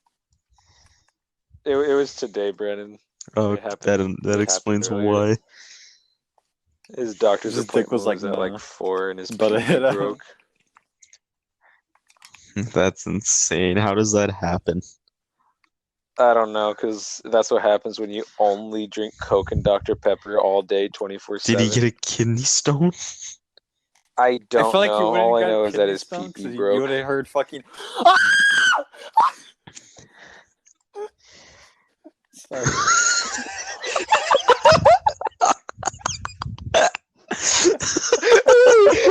It was today, Brandon. Oh, It that explains earlier. why. His doctor's His appointment dick was like at like 4, and his but pee broke. That's insane. How does that happen? I don't know, because that's what happens when you only drink Coke and Dr. Pepper all day, 24/7. Did he get a kidney stone? I don't I feel like know. you wouldn't All I got know is that kidney his stone, pee 'cause broke. you would have heard fucking. Sorry.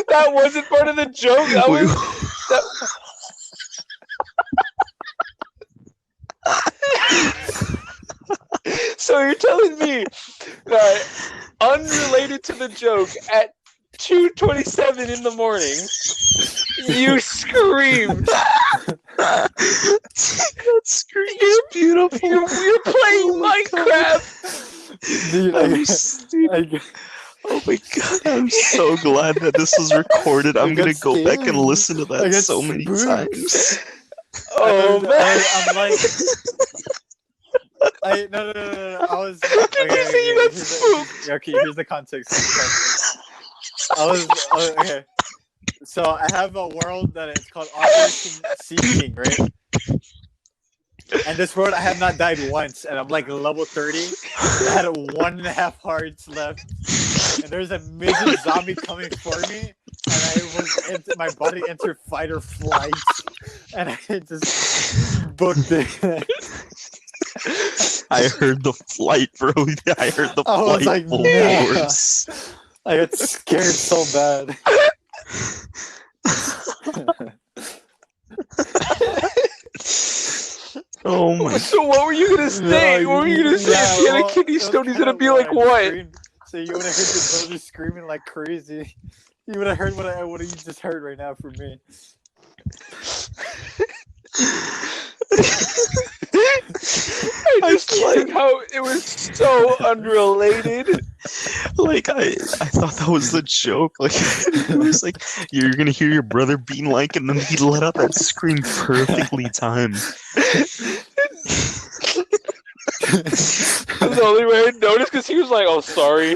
That wasn't part of the joke. So you're telling me that, unrelated to the joke, at 2:27 in the morning, you screamed. That scream is beautiful. You're playing Minecraft. Dude, Oh my god, I'm so glad that this was recorded. I'm gonna go back and listen to that so many times. Oh man, I'm like, no. I was. Okay, here's the context. Okay. So I have a world that it's called Operation Sea King, right? And this world, I have not died once, and I'm like level 30. I had 1.5 hearts left, and there's a midget zombie coming for me, and my body entered fight or flight, and I just booked it. I heard the flight, bro. I heard the I was flight like, full nah. force. I got scared so bad. Oh my! So what were you gonna say? What were you gonna say? If he had a kidney stone, he's gonna be like, what? So you would have heard your brother screaming like crazy. You would have heard what you just heard right now from me. I just like how it was so unrelated. Like I thought that was the joke. Like it was like you're gonna hear your brother being like, and then he let out that scream perfectly timed. That's the only way I noticed, because he was like, "Oh, sorry."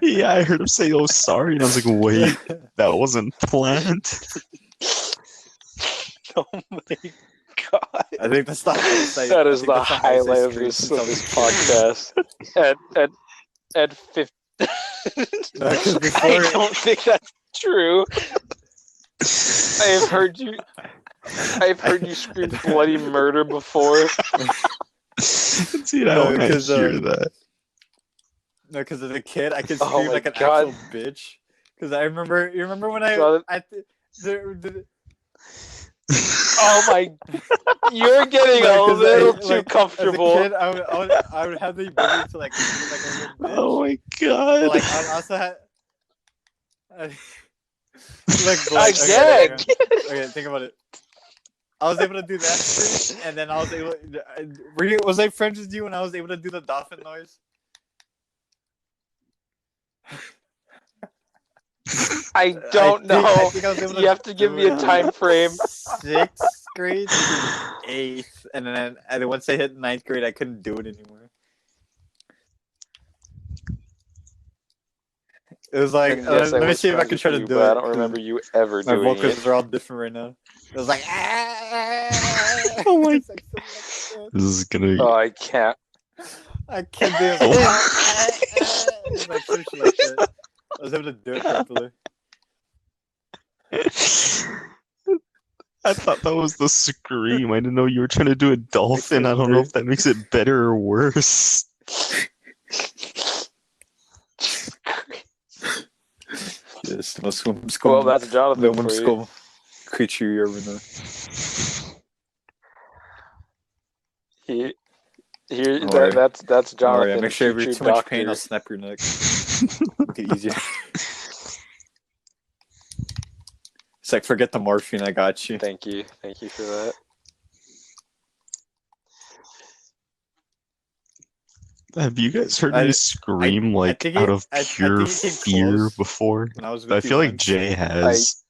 Yeah, I heard him say, "Oh, sorry," and I was like, "Wait, that wasn't planned." Oh my god! I think that's the highlight. That is the highlight of this podcast. At 50. I don't think that's true. I've heard you scream bloody murder before. Dude, I want to hear that. No, because as a kid, I could scream like an actual bitch. Because I remember, you remember when oh my! You're getting a little too comfortable. As a kid, I would have the ability to like scream like a little bitch. Oh my god! But, like I also had. Okay, think about it. I was able to do that scream, and then I was able. Was I friends with you when I was able to do the dolphin noise? I don't know. I think I was able to You have to give do me a it time frame. 6th grade to 8th, and then once I hit 9th grade, I couldn't do it anymore. It was like, Then yes, let me was see if I trying can try to you, do but it. I don't remember you ever My doing vocals it. are all different right now. It was like, Oh my- It's like something like that. This is gonna. Oh, I can't. I can't do it. It's like some shit like that. I was able to do it properly. I thought that was the scream. I didn't know you were trying to do a dolphin. I don't know if that makes it better or worse. Yes, the most Well, that's Jonathan for you. scum creature you ever know. That's Jonathan. Alright, make sure if you're future too much pain, doctor. I'll snap your neck. Make it easier. It's like, forget the morphine, I got you. Thank you for that. Have you guys heard me scream out of pure fear before? When I was with I you feel like once. Jay has.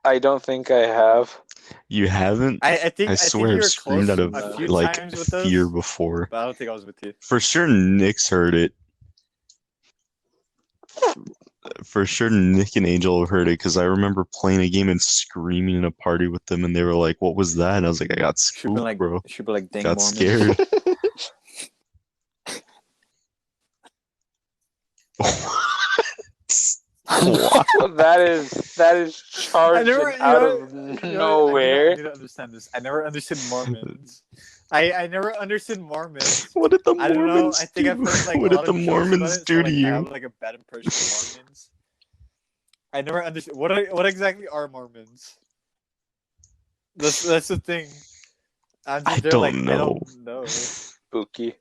I don't think I have. You haven't? I swear I've screamed out of a few like times with us, fear before. but I don't think I was with you. For sure, Nick's heard it. For sure, Nick and Angel have heard it because I remember playing a game and screaming in a party with them, and they were like, "What was that?" And I was like, "I got spooked, bro. Should be like, dang Got Mormon. scared." What? That is charged out of nowhere. I need to understand this. I never understood Mormons. I never understood Mormons. What did the I don't know. Mormons I think do? I've heard like What a did lot the of jokes Mormons about it, do so, to I you? have like a bad impression of Mormons. I never understood what exactly are Mormons. That's the thing. I don't know. I don't know. Spooky.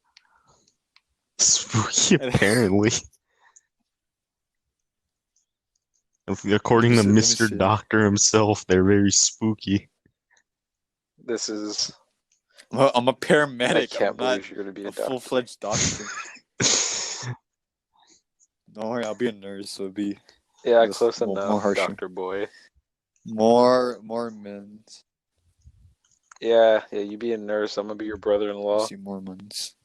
Spooky, apparently. According to Let me Mr. see. Doctor himself, they're very spooky. This is. Well, I'm a paramedic. I can't I'm not believe you're gonna be a doctor. full-fledged doctor. Don't worry, I'll be a nurse. So it'll be Yeah, just close more enough, harsher. Doctor Boy. More Mormons. Yeah, you be a nurse. I'm gonna be your brother-in-law. See Mormons.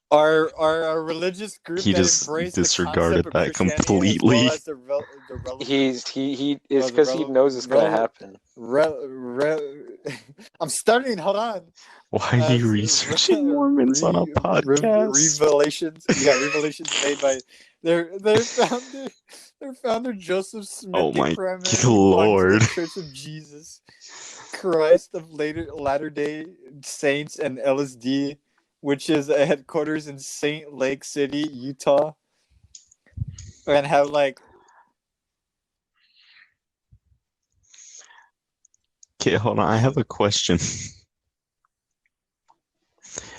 Are a religious group He that just embrace disregarded the that concept of completely. Christianity as well as the relevant. It's because he knows it's gonna happen. I'm studying. Hold on. Why are you researching Mormons on a podcast? Revelations. Yeah, revelations made by their founder. Their founder Joseph Smith. Oh my primarily Lord. belonged to the Church of Jesus Christ of Latter-day Saints and LSD, which is a headquarters in St. Lake City, Utah, and have like. Okay, hold on. I have a question.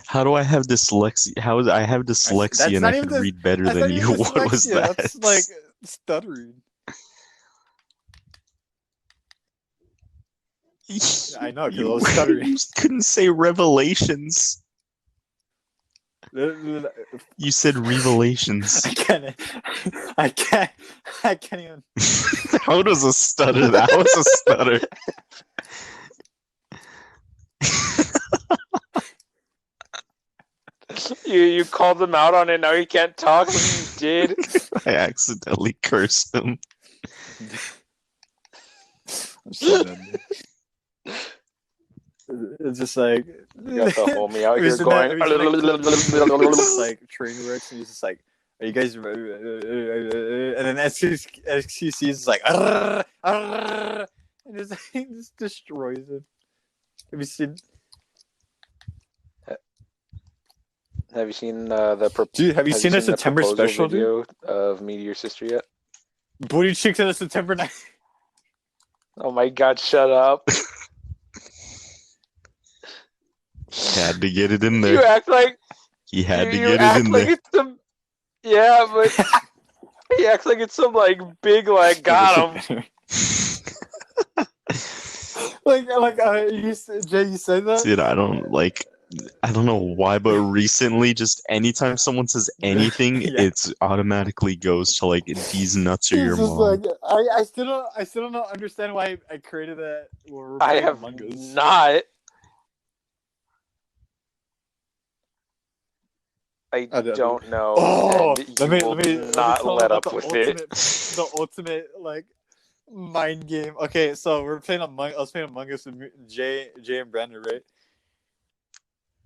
How do I have dyslexia? How is I have dyslexia and I can read better than you? What was that? That's like stuttering. I know, because I was stuttering. You couldn't say revelations. You said revelations. I can't even. How does a stutter? That was a stutter. You called him out on it. Now he can't talk. When you did. I accidentally cursed him. I'm so done. It's just like you got the homie out here going. It's like train wrecks, and he's just like, "Are you guys?" And then XQC is like, and he just destroys it. Have you seen? Have you seen the? Dude, have you seen the September special video of Me to Your Sister yet? Booty cheeks on the September 9th. Oh my God! Shut up. Had to get it in there. You act like he had to get it in there. It's some, yeah, but he acts like it's some like big like got him. Jay, you said that? Dude, I don't like. I don't know why, but recently, just anytime someone says anything, Yeah. it's automatically goes to like these nuts are It's your just mom. like I still don't understand why I created that. We're I playing have Among Us. not. I I don't know, Oh, and you will let me not tell let about up with it. the ultimate like mind game. Okay, so we're playing I was playing Among Us with Jay and Brandon, right?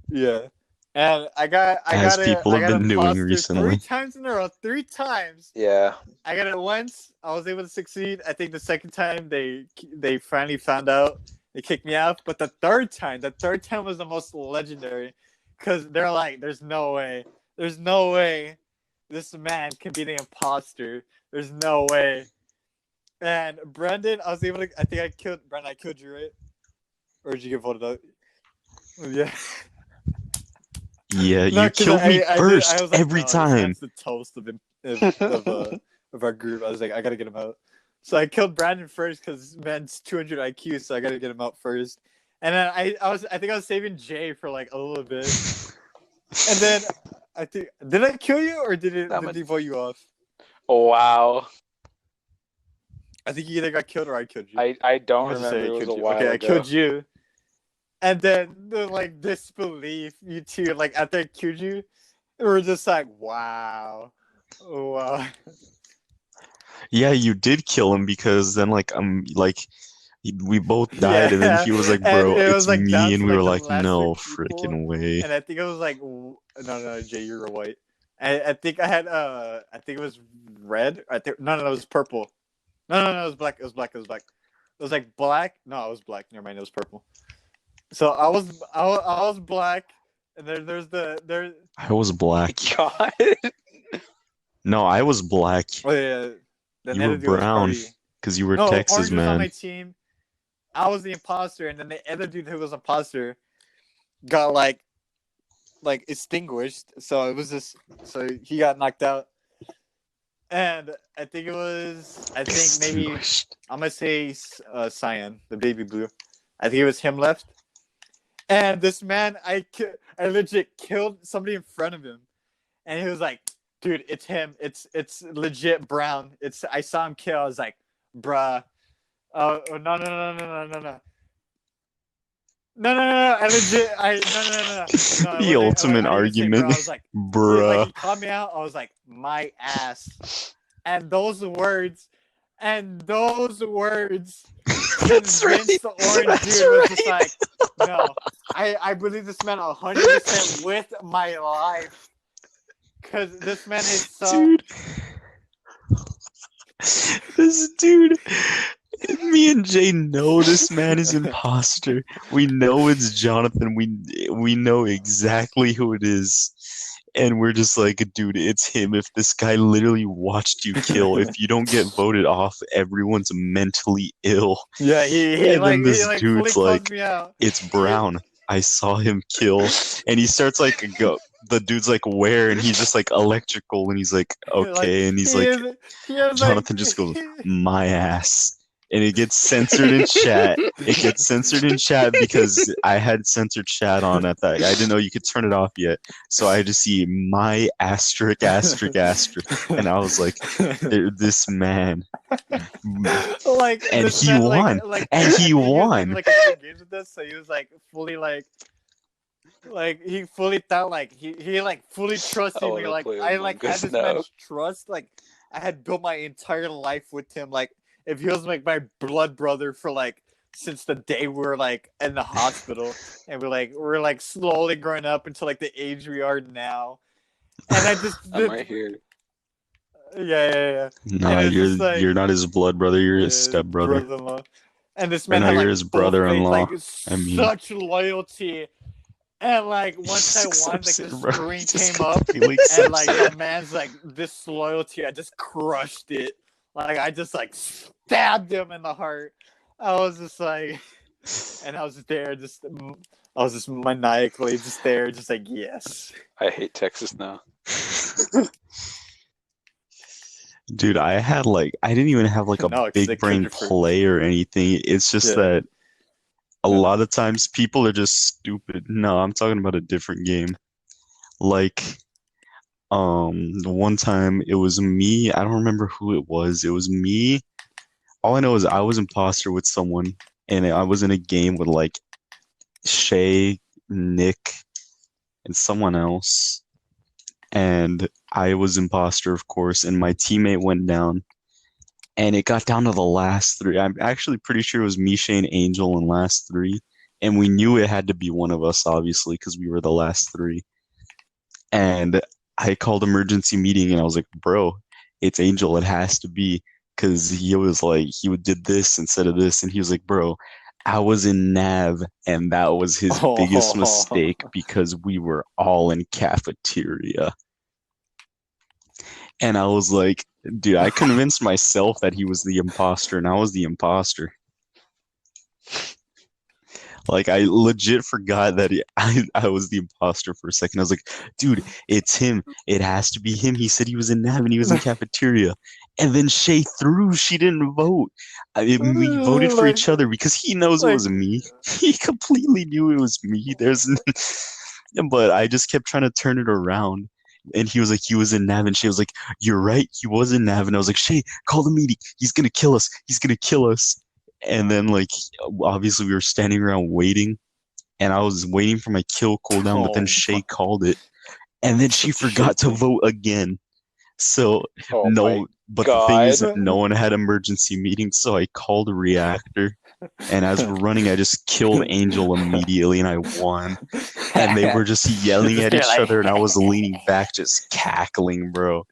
Yeah. And As people I have got been doing imposter three recently. times in a row. 3 times. Yeah. I got it once. I was able to succeed. I think the second time they finally found out. They kicked me out. But the third time was the most legendary, because they're like, "There's no way. There's no way this man can be the imposter. There's no way." And Brendan, I was able to. I think I killed Brendan. I killed you, right? Or did you get voted out? Yeah. Yeah, No, you because killed me I first was like, every no, this time. man's the toast of our group. I was like, I gotta get him out. So I killed Brandon first because man's 200 IQ, so I gotta get him out first. And then I think I was saving Jay for like a little bit, and then I think did I kill you or did he vote you off? Oh, wow. I think you either got killed or I killed you. I don't I'm gonna just remember. say It I was a killed you. while Okay, I ago. killed you. And then the like disbelief, you two, like after I killed you, we're just like, wow. Wow. Yeah, you did kill him because then we both died and then Yeah, he was like, and "Bro, it was it's like down me," to and we were like the like, last three "No people, freaking way." and I think it was like no, Jay, you were white. I think I had I think it was red. I think no, it was purple. No, it was black. It was black. It was black. It was like black. No, it was black. Never mind, it was purple. So I was black, and there. I was black. God. No, I was black. Oh yeah, the You were other dude was brown party. because you were No, Texas Orange was on man. my team. I was the imposter, and then the other dude who was imposter got like extinguished. So it was just so he got knocked out. And I think maybe Extinguished. I'm gonna say Cyan, the baby blue. I think it was him left. And this man, I legit killed somebody in front of him, and he was like, "Dude, it's him. It's legit Brown. I saw him kill. I was like, bruh. Oh no. No. I legit. No. The ultimate I didn't say bro. argument, I was like, bruh. he called me out. I was like, my ass. And those words convinced the orange dude was just like, no. I believe this man 100% with my life. Because this man is so. Dude. This dude. Me and Jay know this man is imposter. We know it's Jonathan. We know exactly who it is. And we're just like, dude, it's him. If this guy literally watched you kill, if you don't get voted off, everyone's mentally ill. Yeah, And then this fully dude's calls like, me out. it's Brown. I saw him kill. And he starts like, the dude's like, where? And he's just like, electrical. And he's like, okay. And he's like, Jonathan just goes, my ass. And it gets censored in chat. It gets censored in chat because I had censored chat on at that. I didn't know you could turn it off yet. So I just see my asterisk. And I was like, this man. Like, and this he man, won. And he won. Like a few games with us, so he was like fully he fully thought like he like fully trusted me. Like I like had this man's trust. Like I had built my entire life with him. Like if he was like my blood brother for like since the day we were like in the hospital, and we're like slowly growing up until like the age we are now. And I just I'm right here. Yeah. No, you're not his blood brother. You're his stepbrother. Brother-in-law. And this man no, had you're like his brother-in-law. Such loyalty. And like once I won, like the screen came up, and like the man's like this loyalty, I just crushed it. Like I just like stabbed him in the heart. I was just like, and I was just there, I was just maniacally just there, just like yes. I hate Texas now. Dude, I didn't even have like a big brain play or anything. It's just that a lot of times people are just stupid. No, I'm talking about a different game. Like, one time it was me. I don't remember who it was. It was me. All I know is I was imposter with someone, and I was in a game with like Shay, Nick, and someone else. And I was imposter, of course, and my teammate went down. And it got down to the last three. I'm actually pretty sure it was me, Shay, and Angel in last three. And we knew it had to be one of us, obviously, because we were the last three. And I called emergency meeting and I was like, bro, it's Angel. It has to be. Because he was like, he did this instead of this. And he was like, bro, I was in Nav. And that was his biggest mistake because we were all in cafeteria. And I was like, dude, I convinced myself that he was the imposter and I was the imposter. Like, I legit forgot that I was the imposter for a second. I was like, dude, it's him. It has to be him. He said he was in Nav and he was in cafeteria. And then Shay threw. She didn't vote. We voted for each other because he knows it was me. He completely knew it was me. But I just kept trying to turn it around. And he was like, he was in Nav. And Shay was like, you're right. He was in Nav. And I was like, Shay, call the meeting. He's going to kill us. He's going to kill us. And then, like, obviously we were standing around waiting, and I was waiting for my kill cooldown, but then Shay called it, and then she forgot to vote again. So, but the thing is, no one had emergency meetings, so I called a reactor, and as we're running, I just killed Angel immediately, and I won. And they were just yelling at each other, and I was leaning back, just cackling, bro.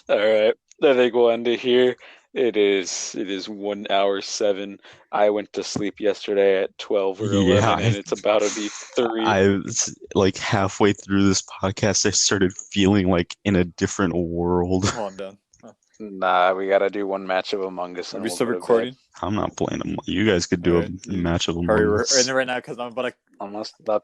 All right, I think we'll end it here. It is 1 hour 7. I went to sleep yesterday at 12 or 11, and it's about to be 3. I was like halfway through this podcast, I started feeling like in a different world. Oh, I'm done. Nah, we gotta do one match of Among Us. Are we still recording? I'm not playing them. You guys could do a match of Among Us. We're in it right now because I'm about to. Almost about